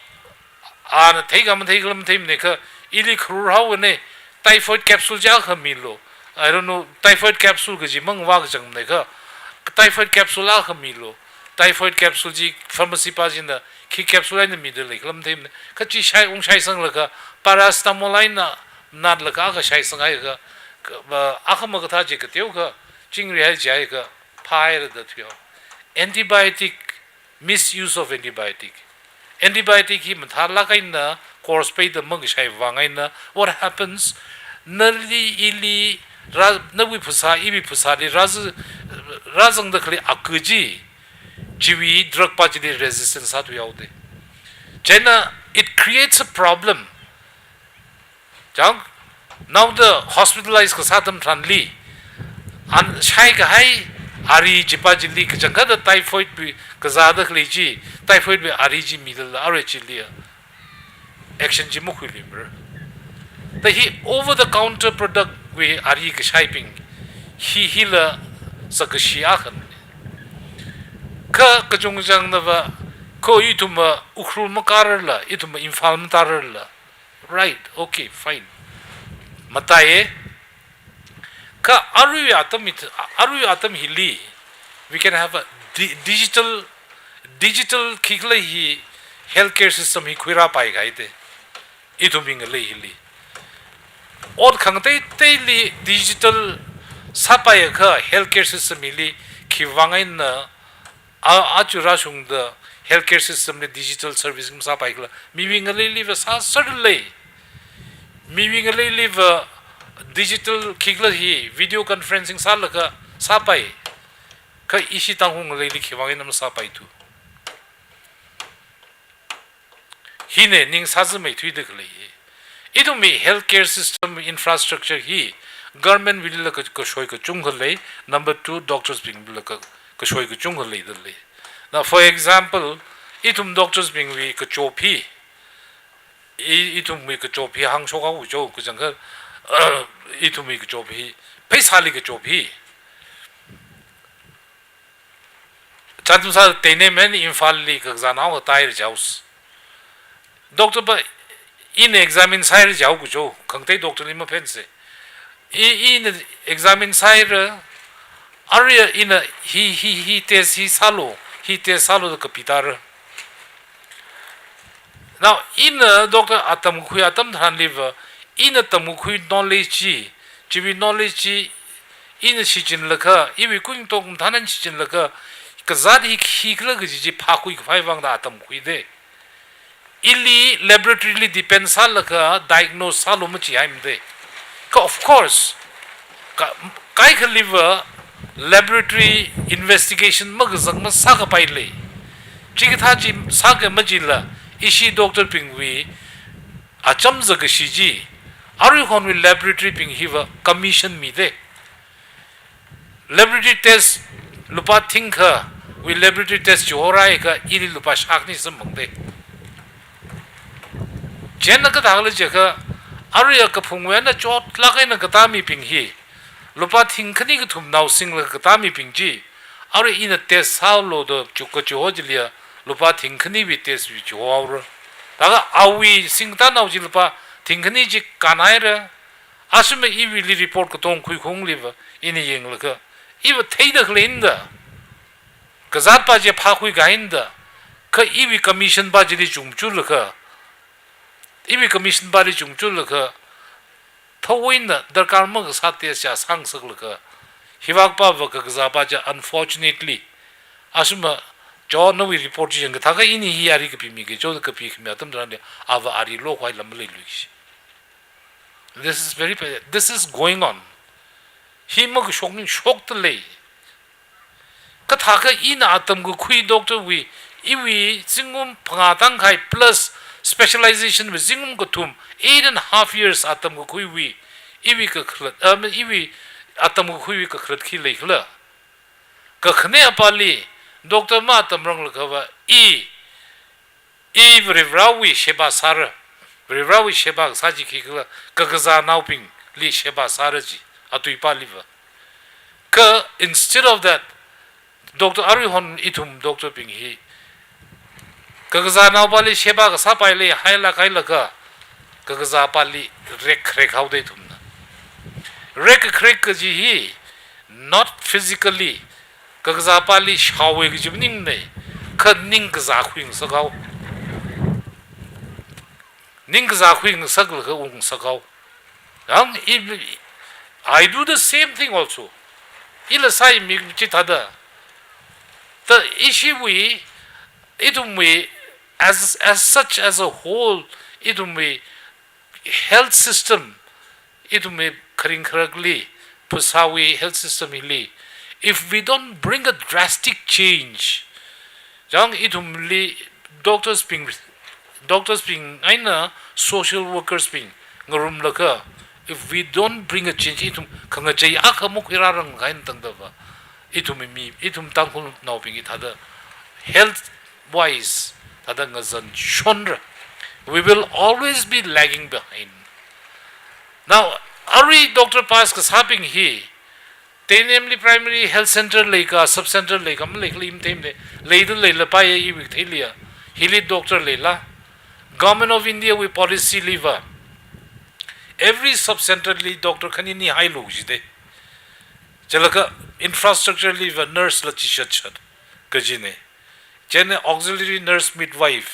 an theigam theim ne ka ili khur haw ne typhoid capsule ja kha milo I don't know typhoid capsule ga ji mang wa ga jang ne ka typhoid capsule la kha milo typhoid capsule ji pharmacy pa jin da ki capsule in the middle like lam theim ka chi shai sang la ka paracetamol na nad la ka shai sang ai ka akham ga tha ji ka teu ka ching ri hai jai ka phai da thyo antibiotic misuse of antibiotic hi mathala kaina course pay the mug shai wangaina what happens nali ili nawi phusa ibi phusa li razang da khali akuji jiwi drug pachili resistance atu yaude China it creates a problem jang now the hospitalized ka satam tranli an shai ga hai ari jipa jili ka janga da typhoid bi ka zada khali ji typhoid bi ari ji middle are chili action ji mu khuli bro the he over the counter product we ari ka shiping he hila sakashia khan ka kajung jang na ba ko ituma ukhru makarla ituma infal matarla right okay fine mataye ka aru atam hili we can have a digital kikla hi healthcare system hi khira pai gai de ituming le hili or khangtai li digital sapaya kha healthcare system hili khiwangai na achura sung the healthcare system le digital service sa pai kla mi le live sa certainly mi le live digital kikla hi video conferencing sa laka sa pai ka ishi tang hung le li khiwangai nam sa pai tu hine ning sa zme thui de kle idu mi healthcare system infrastructure hi government will la ko shoi ko chung le number 2 doctors being la ko shoi ko chung le de le now for example itum doctors being we ko chopi itum mi ko chopi hang so ga u jo ko jang ka itum mi ko chopi paisa li ko chopi chatum sa tene men infal li ka zanao tair jaus doctor ba in examine side जाओ कुछ हो कंते doctor ने मफेन से in examine side area in he test salo the capital now in doctor atam khu atam dhan liver in atam khu knowledge ji knowledge in sijin laka iwi kuin tok dhanan sijin laka ka zad hi khikla ji pha khu phai wang da atam khu de ili laboratory depends salaka diagnose salum chi aimde of course kai liver laboratory investigation magazang ma saka paile chigitha ji saka majila ishi doctor pingwi acham zaga shiji aru khon wi laboratory ping hiva commission mi de laboratory test lupa thinka wi laboratory test jorai ka ili lupa shakni samangde Jenna ka dagla jaka aria ka phungwe na chot lagai na katami ping hi lupa thingkhani ka thum naw sing la katami ping ji ari in a test how lo do chukka chojlia lupa thingkhani bi test bi chawra daga awi singta naw ji lupa thingkhani ji kanaira asme I will report ka tong khui khong liva in yeng la ka iwa theida khlinda kazat pa je pha khui gainda ka iwi commission ba ji chumchul la ka ibi commission bari chungchul laka thawin darkar mag satya sha sangsag laka hiwak pa wa ka zaba ja unfortunately asuma jo no we report jing ta ga ini hi ari ka pimi ge jo ka pi khme atam dran ava ari lo khwai lam le lu this is going on hi mag shok to le ka tha ga ina atam gu khui doctor we iwi singum phanga tang khai plus specialization with zingum gotum 8.5 years atam ko khui iwi ka khlat iwi atam ko khui ka khlat khi lekhla ka khne apali doctor ma tam rang la khawa vrivrawi sheba sar vrivrawi sheba saji khi ka gaza nauping li sheba saraji atui paliva ka instead of that doctor arihon itum doctor ping hi Kagaza pali sheba ka sapaile haila kaila ka kagaza pali rek how they tumna rek ji hi not physically kagaza pali shawe gi jibning ne khadning gaza khwing sagau ning gaza khwing sagl ka ung sagau yang I do the same thing also ila sai mi chi thada the issue we itum we as such as a whole itum we health system itum we kring khragli pusawi health system ili if we don't bring a drastic change jang itum li doctors being aina social workers being ngarum laka if we don't bring a change itum khanga chai akhamuk irarang gain tangdava itum mi itum tangkhul now being it had health wise tada ngazan shonra we will always be lagging behind now ari doctor pass ka sabing he they namely primary health center leka sub center leka am lek lim them le leidu le la pa ye wi thelia hili doctor le la government of india we policy liver every sub center li doctor khani ni high lo ji de jalaka infrastructure liver nurse la chi chat kajine chen auxiliary nurse midwife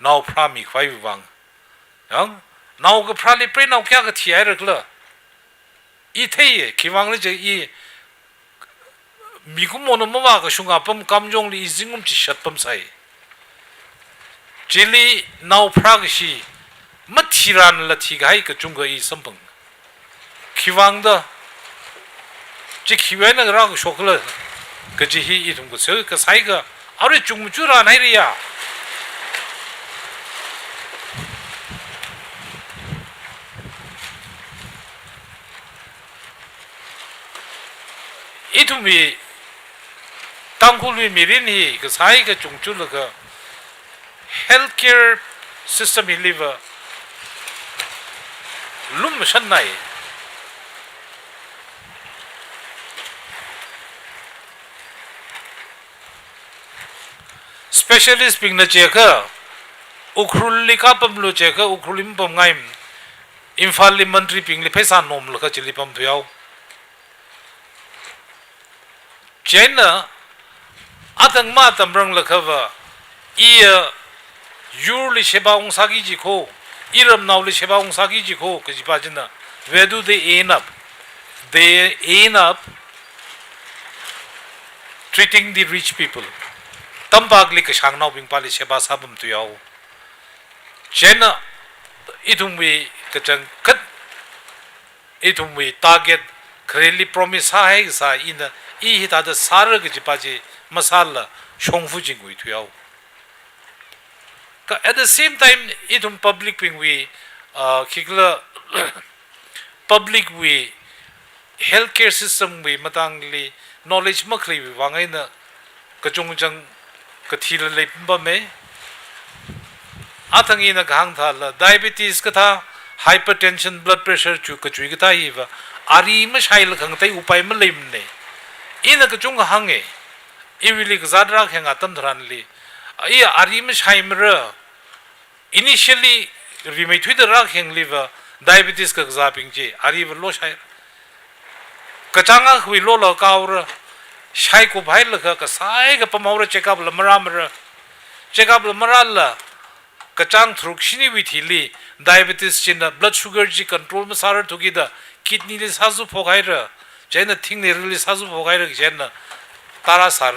now prami khwai wang yang now ga prali pre now kya ga thi ai rakla I thei kiwang le je I 미국 모노 뭐가 슝아범 감정리 이징음 지샷범 사이 질리 나우 프라그시 마티란 라티가이 그 중거 이 선봉 기왕다 지 기회는 라고 쇼클러 그지 히 이동 거 그 사이가 아래 중무주라 나이리야 이tum이 Tangkhul mirini ke sai ke chungchul ka healthcare system in liver lum shanai specialist ping na cheka ukrulli ka pamlu cheka ukrulim pam ngaim imphal li mantri ping li phesa nom la ka chili pam thuyau chena atang ma tamrang lakava ia yurli shebaung sagi jiko iram nauli shebaung sagi jiko kajipajina where do they end up treating the rich people tambagli ka shangnau bing pali sheba sabum tu yau chena itumwi kachang kat itumwi target kreli promise hai sa ina I hita da sar kajipaji masala shongfu jingui tuyao. At the same time, itum public ping we kikla public we healthcare system we matangli knowledge makli we wangai na kachungjang kathila lepba me atangi na gang thala diabetes katha hypertension blood pressure chu kachui katha iwa ari ma shail khang tai upai ma lemne ina kachung hange iwili zadra khenga tam dhranli I arim shaimra initially we may tweet the rock hang liver diabetes ka zapping ji ari lo shai kachanga hui lo lo kaur shai ko bhai la ka sai ka pamaura check up la maramra la kachang thruk shini wi thili diabetes chin blood sugar ji control ma sar thugida kidney le sazu phogaira jaina thing ne really sazu phogaira jaina tara sar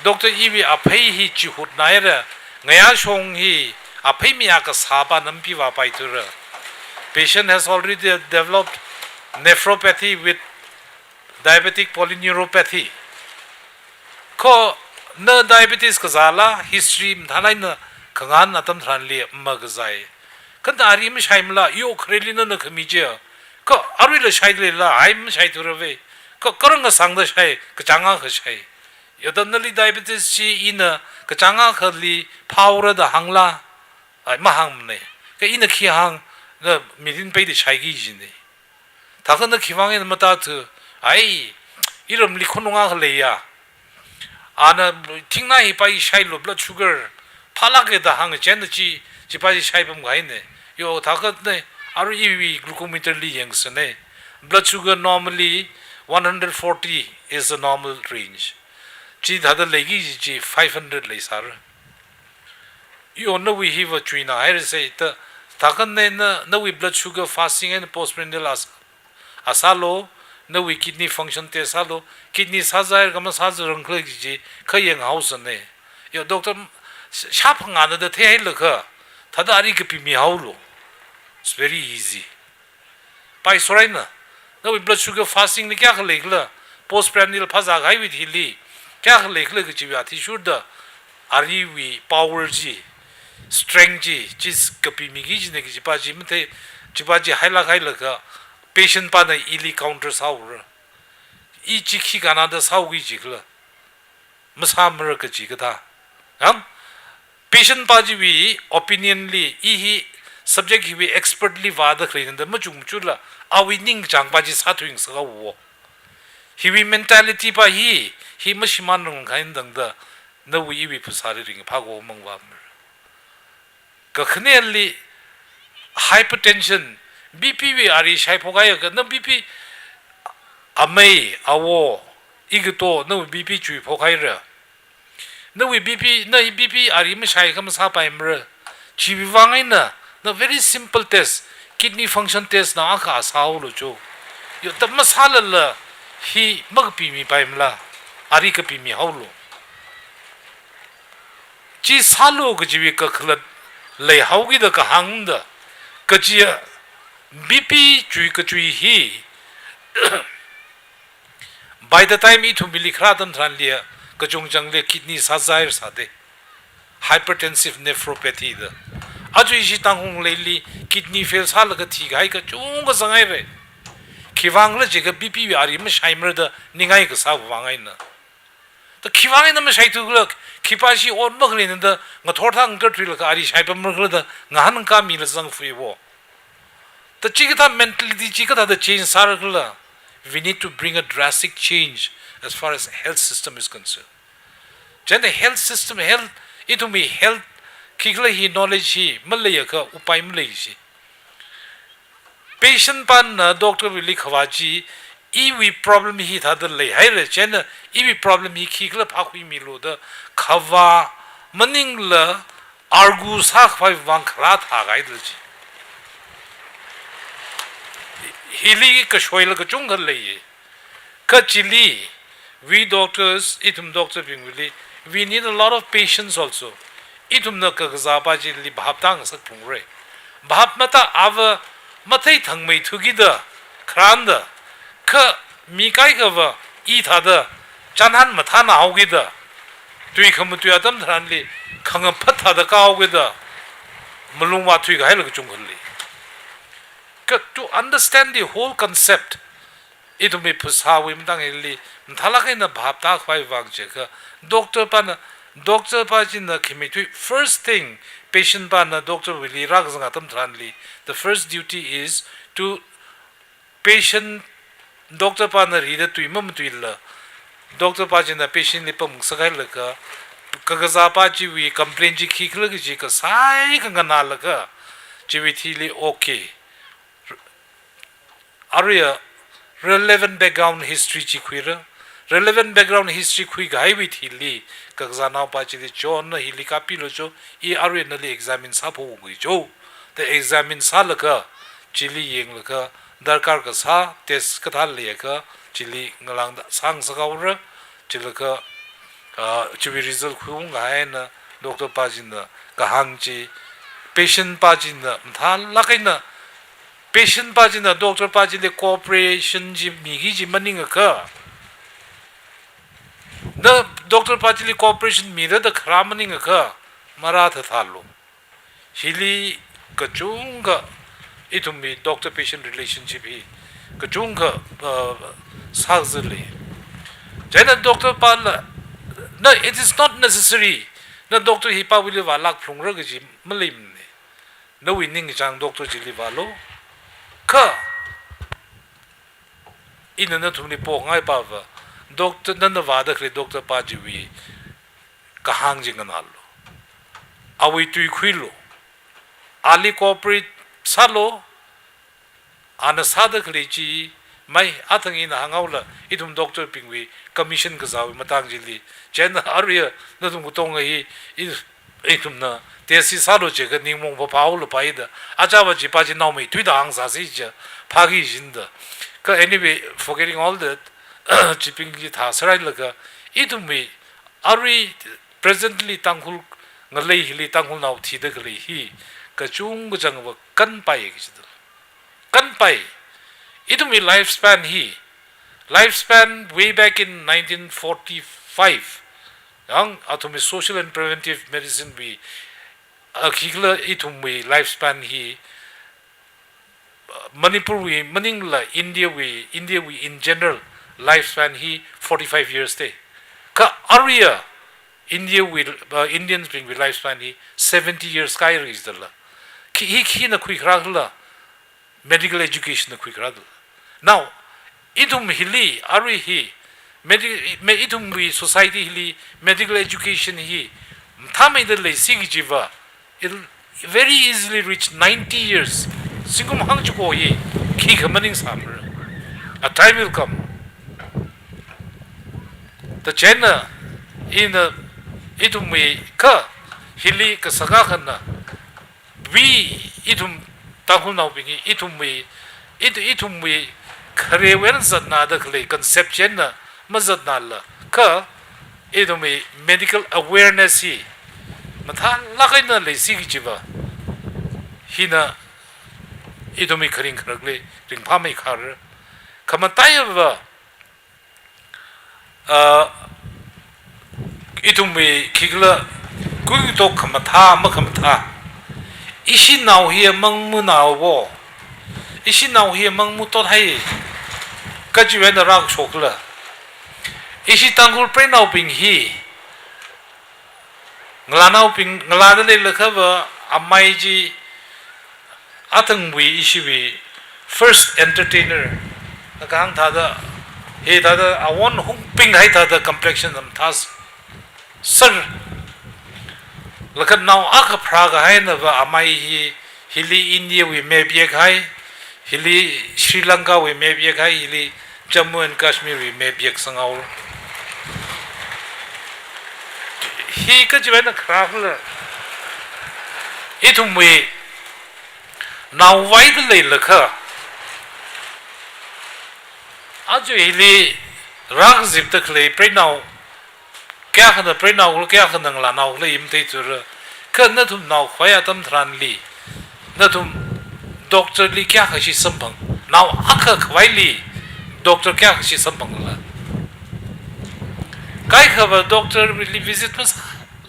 doctor iwi aphei hi chi hut naira ngaya shong hi aphei miya ka saba nampi wa paitura patient has already developed nephropathy with diabetic polyneuropathy ko na diabetes ka zala history mthanai na kangan atam thranli magzai kan ari mi shaimla yo khreli na khmije ko arui la shaidle la aim shaidurave ko karanga sangda shai ka changa kha shai yodanali diabetes chi ina ka changa khali phawra da hangla ai ma hangmne ka ina khi hang na midin pe de shaigi jine takan na khiwange na mata thu ai iram likhonunga khleya ana tingna hi pai shai lo blood sugar phalake da hang chen chi chi pai shai bam gai ne yo takat ne aru iwi glucometer li yangsne blood sugar normally 140 is the normal range chi da legi ji 500 le sar you know we have a china I say the takan ne na we blood sugar fasting and postprandial asalo 那为 kidney function test halo kidney 사자일 가면 사자는 그러지 그행 하우스네 요 doctor 샤펑 안에 대해를 그 다들 아리 그 비미 하우로 it's very easy by 소라이나 너 blood sugar fasting क्या कर लेगला postprandial फाजा गाई with hilly क्या कर लेगला कि जीवा थी शुद्ध आरी वी power जी strength जी जिस कपी मिगी जी ने कि जिपाजी में थे जिपाजी हाइला का patient पाने इली counter साउर 이 지키가 나다 사우기 지글라 무사므르 그 지그다 응 patient पाजी वी opinionly 이히 subject वी expertly वाद 그리는데 뭐중줄라 아위닝 장바지 사투잉스가 워 히위 mentality 바히 히무시만은 가인등다 너우 이위 부사리링 파고 멍바 그 흔히엘리 hypertension BP위 아리 샤이포가요 그 너 BP 아메이 아워 이것도 너 BP 주의 포가이라 너 BP 너 BP 아리면 샤이가면 사바임르 지비방이나 너 very simple test kidney function test na aka saulu jo yo tamma salala hi magpimi paimla ari ka pimi haulo ji salu ga jiwi ka khla le haugi da ka hangda ka ji bp chui ka chui hi by the time it will be khradam than lia ka jongjang le kidney sazair sade hypertensive nephropathy da 아주 이시당홍 레일리 kidney fail 살가 티가이가 쫑거 상하이래 기왕을 제가 BP 아리면 샤이머더 닝아이 그 사고 왕아이나 또 기왕에 너무 샤이투글 기파시 온 먹으려는데 뭐 토르탕 거트릴 그 아리 샤이범을 그러다 나하는 까미를 상fu이고 또 지기다 멘탈리티 지기다 더 체인지 살을라 we need to bring a drastic change as far as health system is concerned 전에 health system health it will be health किगले he knowledge ही मल्ले का उपाय मल्ले ही patient पान doctor भी लिखवाजी इवी problem ही था दल्ले है रे chain इवी problem ही किगले पाकुई मिलो द खवा मनिंग ल आर्गू साख फाइ वांखला था गाय दल्जी हिली का शोइल का चुंगल ले ये कचिली we doctors इतुम doctor Bingley we need a lot of patience also 이tum나 그자바지 리 밥당 석풍래 밥마다 아버 마테이 탕메이 투기다 크란다 그 미가이가 이타다 잔한 마타 나오기다 뒤 그뭐 뒤아담 사람리 강은 파타다 가오기다 물롱와 뒤가 해를 좀 걸리 그 to understand the whole concept 이tum이 부사위 임당일리 탈락이나 밥다 과이방제 그 doctor 반 doctor pajina committee first thing patient bana doctor will ragzangatam tranli the first duty is to patient doctor bana rida tu imam tuilla doctor pajina patient lipam sagal ka kagaza paji wi complaint ji khikla ji ka sai ka nal ka jiwithi li okay area relevant background history ji khira relevant background history khui gai with hilli kagzana pachi de chon na hilli kapi lo jo I aru na le examine sa pho gui jo the examine sa la ka chili yeng la ka darkar ka sa test ka thal le ka chili ngalang da sang sa ga ur chil ka chibi result khu ngai na doctor pachi na ka hang chi patient pachi na thal la kai na patient pachi na doctor pachi le cooperation ji mi gi ji maning ka the doctor pachili cooperation mira the khramaning ka maratha thalo hili kachunga itumbi doctor patient relationship hi kachunga sagzli jena doctor pal no it is not necessary the doctor hi pa will walak phungra gi malim ne no winning jang doctor jili walo ka inana tumni po ngai pa va doctor nanda vada kre doctor pajiwi kahang jinganalo awi tui khilo ali corporate salo ana sada kre chi mai athangi na hangaula idum doctor pingwi commission ka zawi matang jili chen aria na tum tong hi idum na tesi salo je ga nimong ba paul paida ajawa ji paji naumi tui da hang sa si ja phagi jinda anyway, forgetting all that, chipping ji tha sarai laga, idumi, ari presently Tangkhul ngalai hili Tangkhul now thida kali hi, kachung jang wa kan pai kishida. Kan pai, idumi lifespan way back in 1945. Yang atumi social and preventive medicine we akikla itumi lifespan hi. Manipur we, Maningla, India we in general lifespan he 45 years day. Ka Arya India will Indians bring with lifespan he 70 years sky is the la. He na quick radla medical education na quick radla. Now itum hili Ari he itum we society hili medical education he Tama the le jiva it'll very easily reach 90 years. Singum hang chuko ye ki kamaning samra. A time will come. The China in the itum we ka hili ka saga kana we itum Tangkhul now bingi itum we kare wen zat na da kle conception na mazat na la ka itum we medical awareness hi matha lakai na le sigi jiba hina idumi kering karagle ring pamai khar kamatayava idumi kigla kuing to kamatha makamtha ishi now here mangmu now wo ishi now here mangmu to hai kajiwen rak chokla ishi Tangkhul pre now ping hi ngla now ping ngla le lekhawa amai ji Atang we issue first entertainer. The gang tada, he tada, I want hung ping height the complexion of tas. Sir, look at now Aka Praga Hainava Amai Hili India we may be a high, Hili Sri Lanka we may be a high, Hili Jammu and Kashmir we may be a Sangaur. He could you a crackler. Itum we. Now widely look actually rag zip the clay pre now kya the pre now look at the ngla now lim teacher can natum now quietum tranly natum doctor li kya she sampang now aka kwaili doctor kya she sampang kai cover doctor will visit was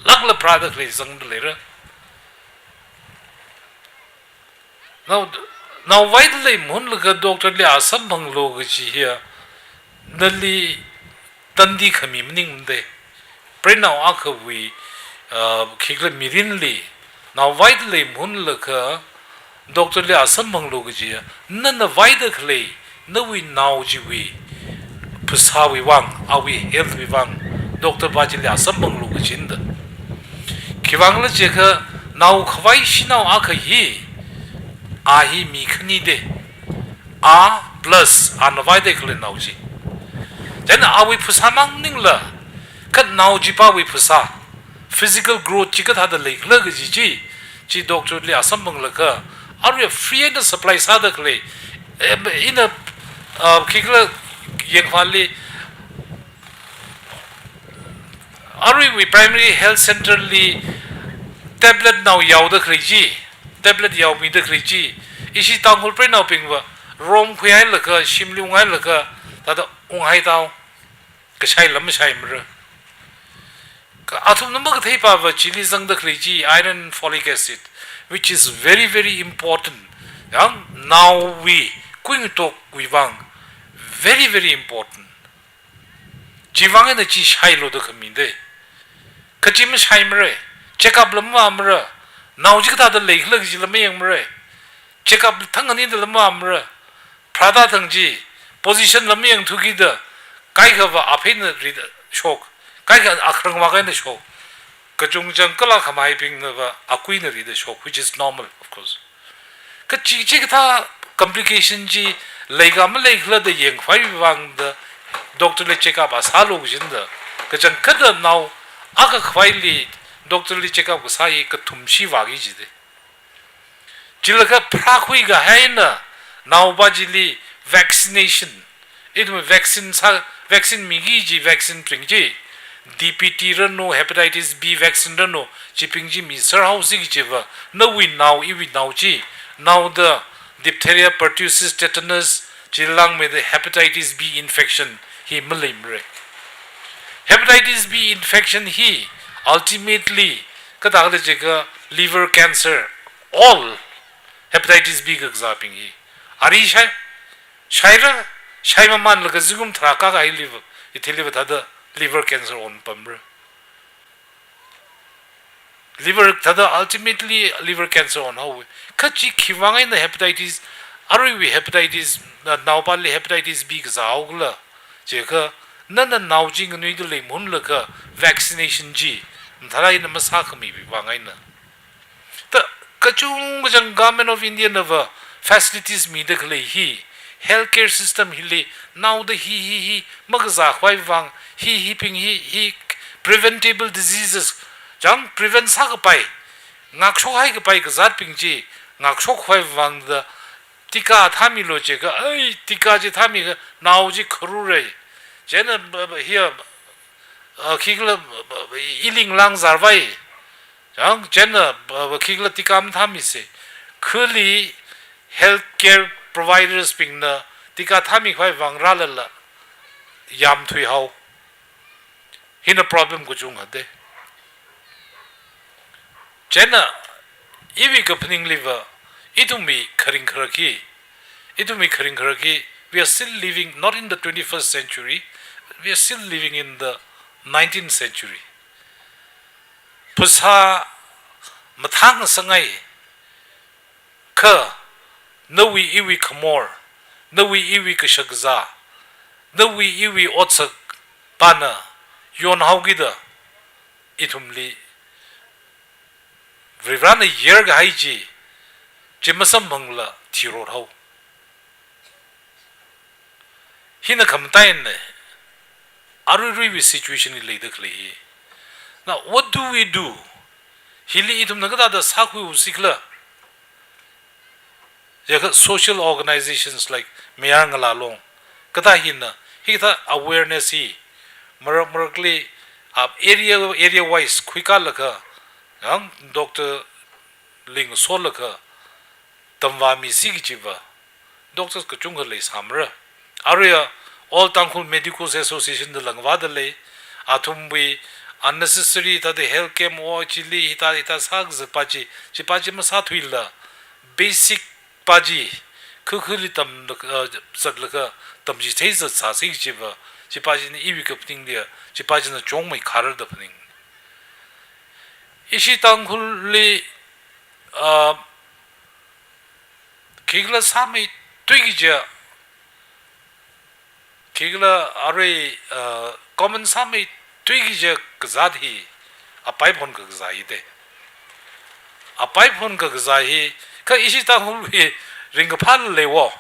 lagla product sang later. Now widely Munlaka doctor li asambang logachi here. Nali Tandi Kami Mning de. Pray now Aka we Kigla Mirinli. Now widely Munlaka doctor li asambang logachi. None of wider clay. No we now jiwi. Pusawi wang, are we health we wang. Doctor Bajili asambang logachinda. Kivangla Jeka now Kwaishi now Aka ye. Ahi mikni de a plus anvaidekle nauji then are we pusamang ningla kat nauji pa we pusa physical growth chikat hada lek lag ji ji doctor le asambang laka are we free and supply sadakle in a kigla yenwali are we primary health center li tablet now yauda ji tablet yaw mi de kriji isi Tangkhul pre now pingwa rom khuyai laka shimlu ngai laka tada unghai taw kashai lam shai mra ka athum number thai pa wa chili zang de kriji iron folic acid which is very very important yang now we quing tok we wang very very important jiwang na chi shai lo de khami de kachim shai mra check up lam amra now you got the lake look at the check up Tangani the Lamamra Prada Tangji position Laming together Kaikava Apin reader shock Kaika Akrangwagan the show Kajung Jankala Kamai being the Aquina reader shock, which is normal, of course. Kachikita complication G Legam Lake the Yang Wang the doctor check up as Halo Jinda Kajankada now Aka Kwaili Doctor li check up sai ka thumshi wagi jide chilaka phrakhui ga haina now bajili vaccination it vaccine migi ji vaccine tringji DPT rano hepatitis B vaccine rano chipingji mi sir house gi cheva no we now ji now the diphtheria pertussis tetanus chilang with the hepatitis B infection he malimre hepatitis B infection he ultimately kadagde jega liver cancer all hepatitis B ga zaping hi ari shaira shaima man la zigum thraka ga liver ithiliva thada liver cancer on pamra liver thada ultimately liver cancer on how kachi khiwanga in the hepatitis arwi hepatitis now pali hepatitis B ga zaugla jeka nana now jing nui de le mun la ka vaccination ji thara in masa khami bi wangai na ta kachung jang government of India nava facilities medically he healthcare system hili now the he magza khwai wang he ping he preventable diseases jang prevent sa ka pai ngak so hai ka pai ka zat ping ji ngak so khwai wang the tika thami lo che ka ai tika ji thami ka now ji khru re jena here kigla iling lang zarwai jang jena kigla tikam thami se khuli healthcare providers ping na tika thami khwai wang ra la yam thui hau hina problem ko chung ade jena iwi kapning liver itumi kharing kharaki we are still living not in the 21st century we are still living in the 19th century pusa mathang sangai ka nawi iwi khamor nawi iwi kashagza nawi iwi otsak pana yon haugida itumli vrivana yer ga haiji jimasam mangla thiro hau hina khamtain ne aruri situation in ledakli now what do we do hili itum nagada da sakhu usikla ya social organizations like Mayar Ngala long kata hina hita awareness hi marakli area wise kwika laka yang doctor ling solaka tamwa mi sigichiba doctors ka chunga le samra area all Tangkhul medical association the langwa the le athumbi unnecessary ta the health cam o chili ita sag pachi chipachi ma sathuilla basic paji kukhuli tam satlaka tamji theiza sa sigichiba chipachi ni iwi kapting dia chipachi na chongmai kharar da pning ishi Tangkhul le kigla samai tuigija kigla are common samai tuigija gzadhi apai phon ka gzai de apai phon ka gzai ka ishi Tangkhul he ring phal lewo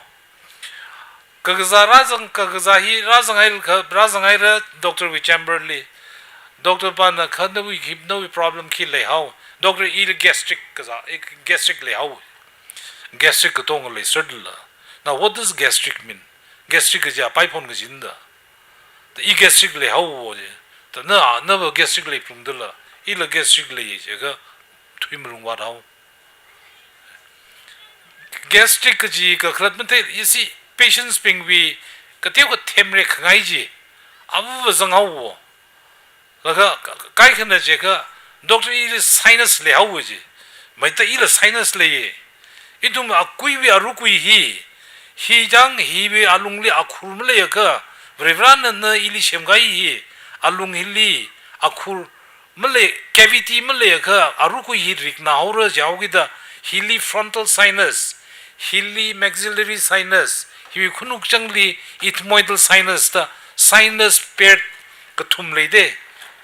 ka gzarazang ka gzahi razang ai ra Dr. Chamberlain Dr. Pana khadwi no problem ki le how Dr. il gastric le how gastric tong le sudla now what does gastric mean gastric is a pipe on the jinda the gastric le how was the no gastric le from the il gastric le ga twimlung what how gastric ji ka khlatmate you see patients being we ka teu ka themre khangai ji abu zang how laka kai khana je ka doctor il sinus le how ji mai ta il sinus le itum akui wi arukui hi jang hi be alungli akhur mle ka vrevran na ili shemgai hi alung hili akhur mle cavity mle ka arukui hi rikna aura jaugi da hili frontal sinus hili maxillary sinus hi khunuk changli ethmoidal sinus da sinus paired ka thum le de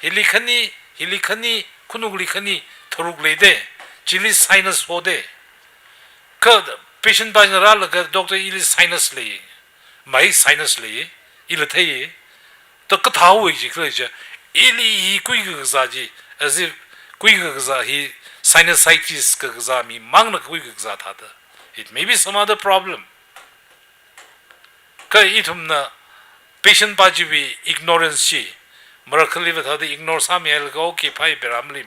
hili khani khunuk li khani thoruk le de chili sinus ho de patient by general doctor il sinus le mai sinus le il thai to ka thau ji khle ja ili kui ga za ji as if kui ga za hi sinusitis ka za mi mang na kui ga za tha da it may be some other problem ka itumna patient bajibi ignorance miracle with the ignore some go okay pai beramlim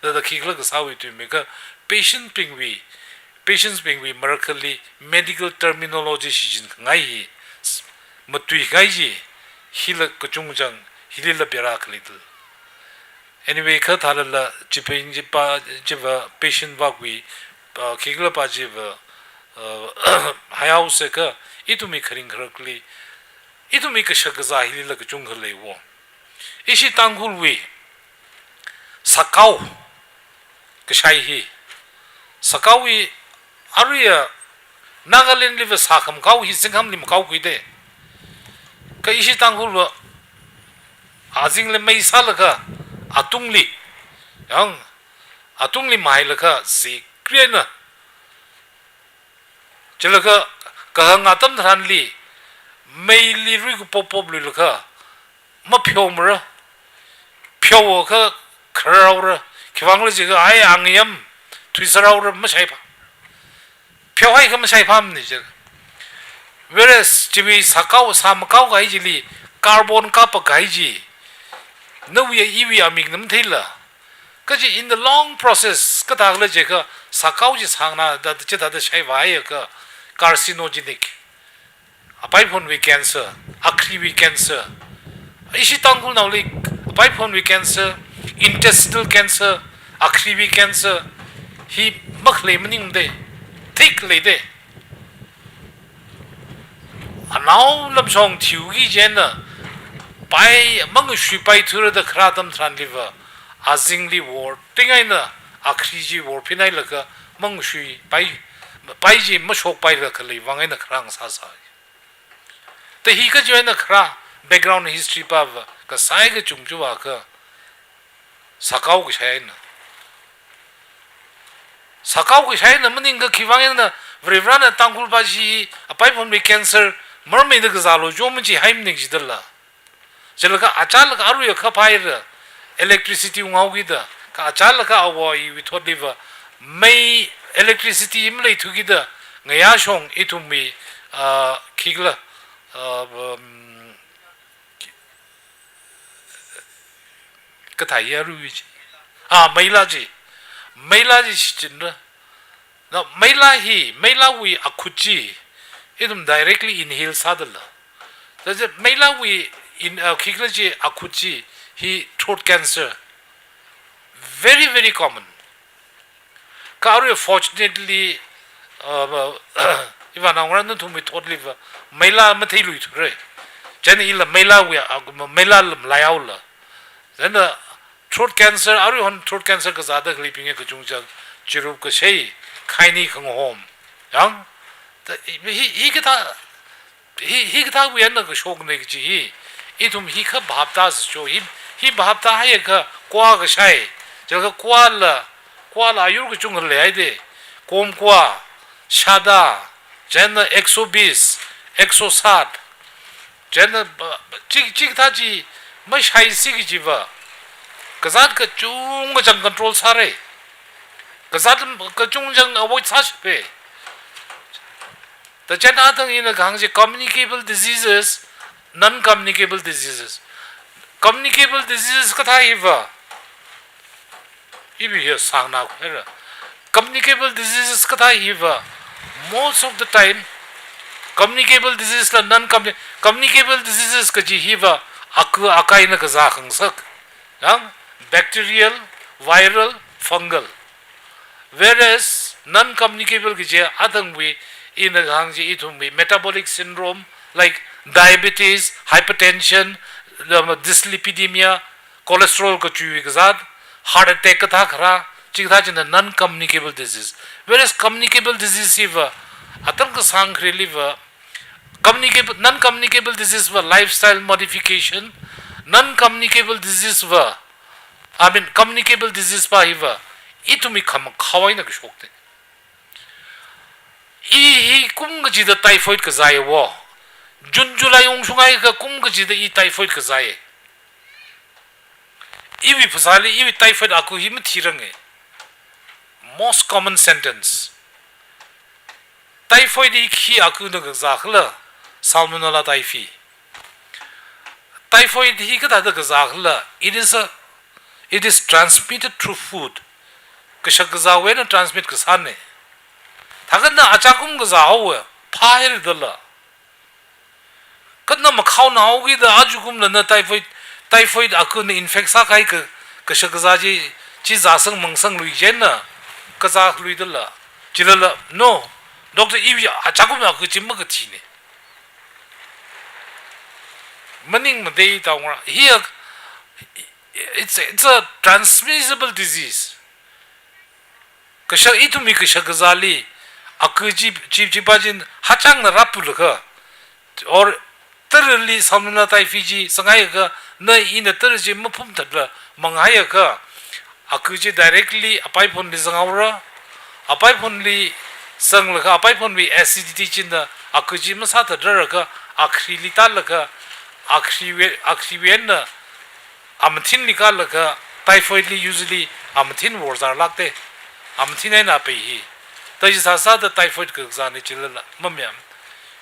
the kigla sawi to make a patients being we miracle medical terminology shin ngai matui gaiji hila kuchungjang hilila berakli anyway ka thalala chipin jipa jiva patient bagwi kigla bajiva hayause ka itumi kharing kharakli itumi ka shagaza hilila kuchunghale wo ishi Tangkhul we sakau kashai hi sakau we aria Nagaland live sakam kau hi singham lim kau kuide ka ishi Tangkhul wa azing le mai salaka atungli yang atungli mai laka si kriena chelaka ka ngatam thanli mai li ri ku pop lu laka ma phomra phyo ka khraura kiwangla ji ga ai angyam twisraura ma sai pa phyo hai ka ma sai pham ni je whereas chimi sakau samkau ga ji carbon ka pa ga ji no we iwi aming nam thila ka ji in the long process ka dagla je ka sakau ji sangna da che da sai vai ka carcinogenic apai phon we cancer akri we cancer ishi Tangkhul now like pipe we cancer intestinal cancer akrivi cancer he maklemning de thick le de now lam song thiugi jena pai mang shui pai thura the khradam tran liver azingli war tingaina akriji war pinai laka mang shui pai ji ma shok pai la khali wangaina khrang sa sa te hi ka joina khra background history pa ka sai ga chungchuwa ka sakau ga shaina maning ga khiwang na vrivran Tangkhul ba ji apai phon me cancer mermaid ga zalo jom ji haim ning jidalla jelaka achal ka aru ya kha pair electricity ngau gi da ka achal ka awo I with what liver may electricity imlei thu gi da ngaya shong itumi khigla kataya ruiji maila ji chinra now maila we akuchi idum directly inhale sadala does it maila we in kiglaji akuchi he throat cancer very very common karu fortunately even angran to me throat liver maila mathai lui thre chen ila maila we maila layaula then the throat cancer aru hon throat cancer ka zada clipping ka chungja chirup ka sei khaini khang hom yang he ka we na ka shok ne ji itum hi kha bhapta so hi bhapta ha ka kwa ka sai je ka kwa la ayur ka chung le ai de kom kwa shada jen 120 160 jen chik tha ji ma sai si gi jiwa kazat ka chung ga jang control sare kazat ka chung jang avoid sa pe the jana thang in gang ji communicable diseases non communicable diseases ka tha hiwa ibi here sang na khera communicable diseases ka tha hiwa most of the time communicable diseases la non communicable diseases ka ji hiwa akai na ka za khang sak yang bacterial viral fungal whereas non communicable ki je adang we in the gang ji itum we metabolic syndrome like diabetes hypertension dyslipidemia cholesterol ko chu ki zat heart attack ka tha khara chik tha chin non communicable disease whereas communicable disease hiva atang ka sang liver non communicable disease were lifestyle modification non communicable disease were communicable disease pa hiva itumi khawai na shokte kum ga ji da typhoid ka zai wo jun july ong sungai ka kum ga ji da typhoid ka zai iwi phasali iwi typhoid aku him thirange most common sentence typhoid khi aku na ga zakhla salmonella typhi typhoid hi ka da ka zakla it is transmitted through food ka shak za we na transmit ka sane thagan na achakum ka za ho phair dala kadna ma khaw na ho gi da ajukum na typhoid akun infection kai ka shak za ji za sang mang sang lui jen na ka za lui dala chilala no doctor iwi achakum ya ka chimma ka thi ne maning ma dei ta ngora here it's a transmissible disease kasha itumi kasha gazali akuji chipajin hachang na rapul ka or terli samna tai fiji sangai ka na in the terji mapum tadla mangai ka akuji directly apai phon li sangaura apai phon li sang la apai phon bi acidity chin da akuji ma sa tadra ka akhri li tal ka akhri na amthin nikal ka typhoid li usually amthin wars are lagte amthin na pe hi ta ji sa da typhoid ka zani chilala mamyam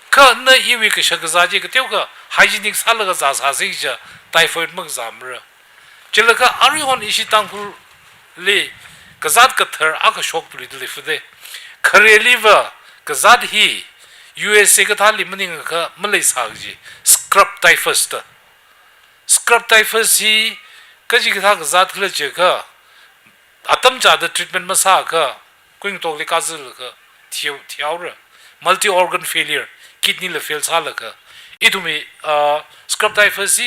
ka na iwi ka shagza ji ka teu ka hygienic sal ga za sa si ja typhoid mag zamra chilaka ari hon ishi tangkhul le ka zat ka thar aka shok puli de fude khare liver ka zat hi USA ka thali maning ka malai sa ji scrub typhus ta scrub typhus hi kaji ka thak zat khla che ka atam cha da treatment ma sa ka queen to le ka zil ka thiaw ra multi organ failure kidney le fail sa la ka itumi scrub typhus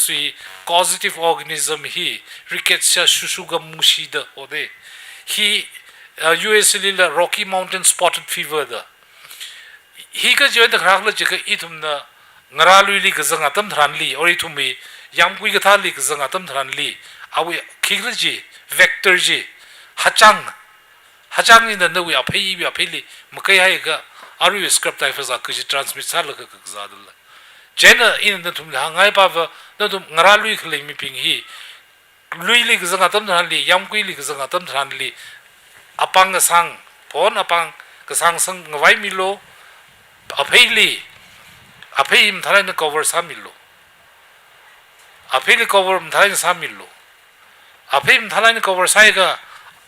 hi causative organism hi rickettsia shushuga mushi da ode hi US la Rocky Mountain spotted fever da hi ka join da khrak la che ka itum na ngaralu li ka zanga tam thranli ori thumi yam kui ka thali ka zanga tam thranli awi khiglaji vector ji hachang ni na wi aphei bi apheli makai hai ka aru scrub typhus a kuji transmit sal ka ka zadul jena in na thum la ngai pa va na thum ngaralu khlei mi ping hi lui li ka zanga tam thranli yam kui li ka zanga tam thranli apang ka sang phon apang ka sang ngwai milo aphei im thalai na cover samilo aphei cover im thalai na samilo aphei im thalai na cover sai ga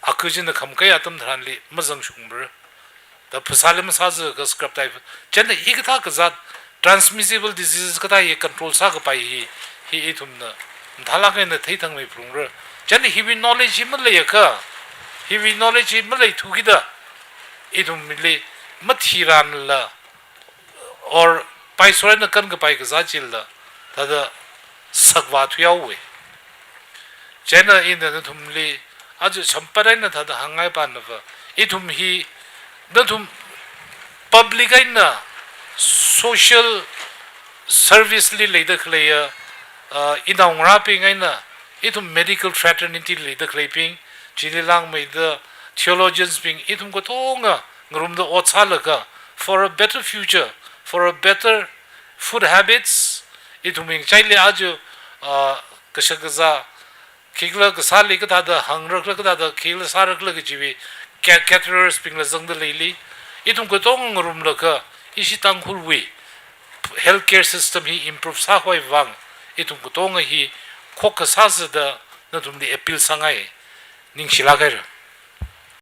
akujin na khamkai atam thranli mazang shungbra da phasalim saz ka scrub type chen hi ka tha ka zat transmissible diseases ka ta ye control sa ka pai hi thum na thala ka na thei thang mai prungra chen hi bi knowledge hi mal le ka hi bi knowledge hi mal le thu gi da thum le mathiran la or pai sore na kan ka pai ka za chil da ta da sakwa thuyaw we chena in da thum le aju champarai na ta da hangai pa na ba thum hi da thum public na social service li le da khleya inang raping na thum medical fraternity le da khleping chililang mai da theologians being thum ko tonga ngrum da otsala ka for a better future for a better food habits ituming chaile aju kashagaza kigla kasali ka da hangrak la da kigla sarak la jibi caterers ping la zang da leili itum ko tong rum la ka ishi tangkhul wi healthcare system hi improve sa hoi wang itum ko tong hi khok ka sa da na tum di appeal sangai ning shila kai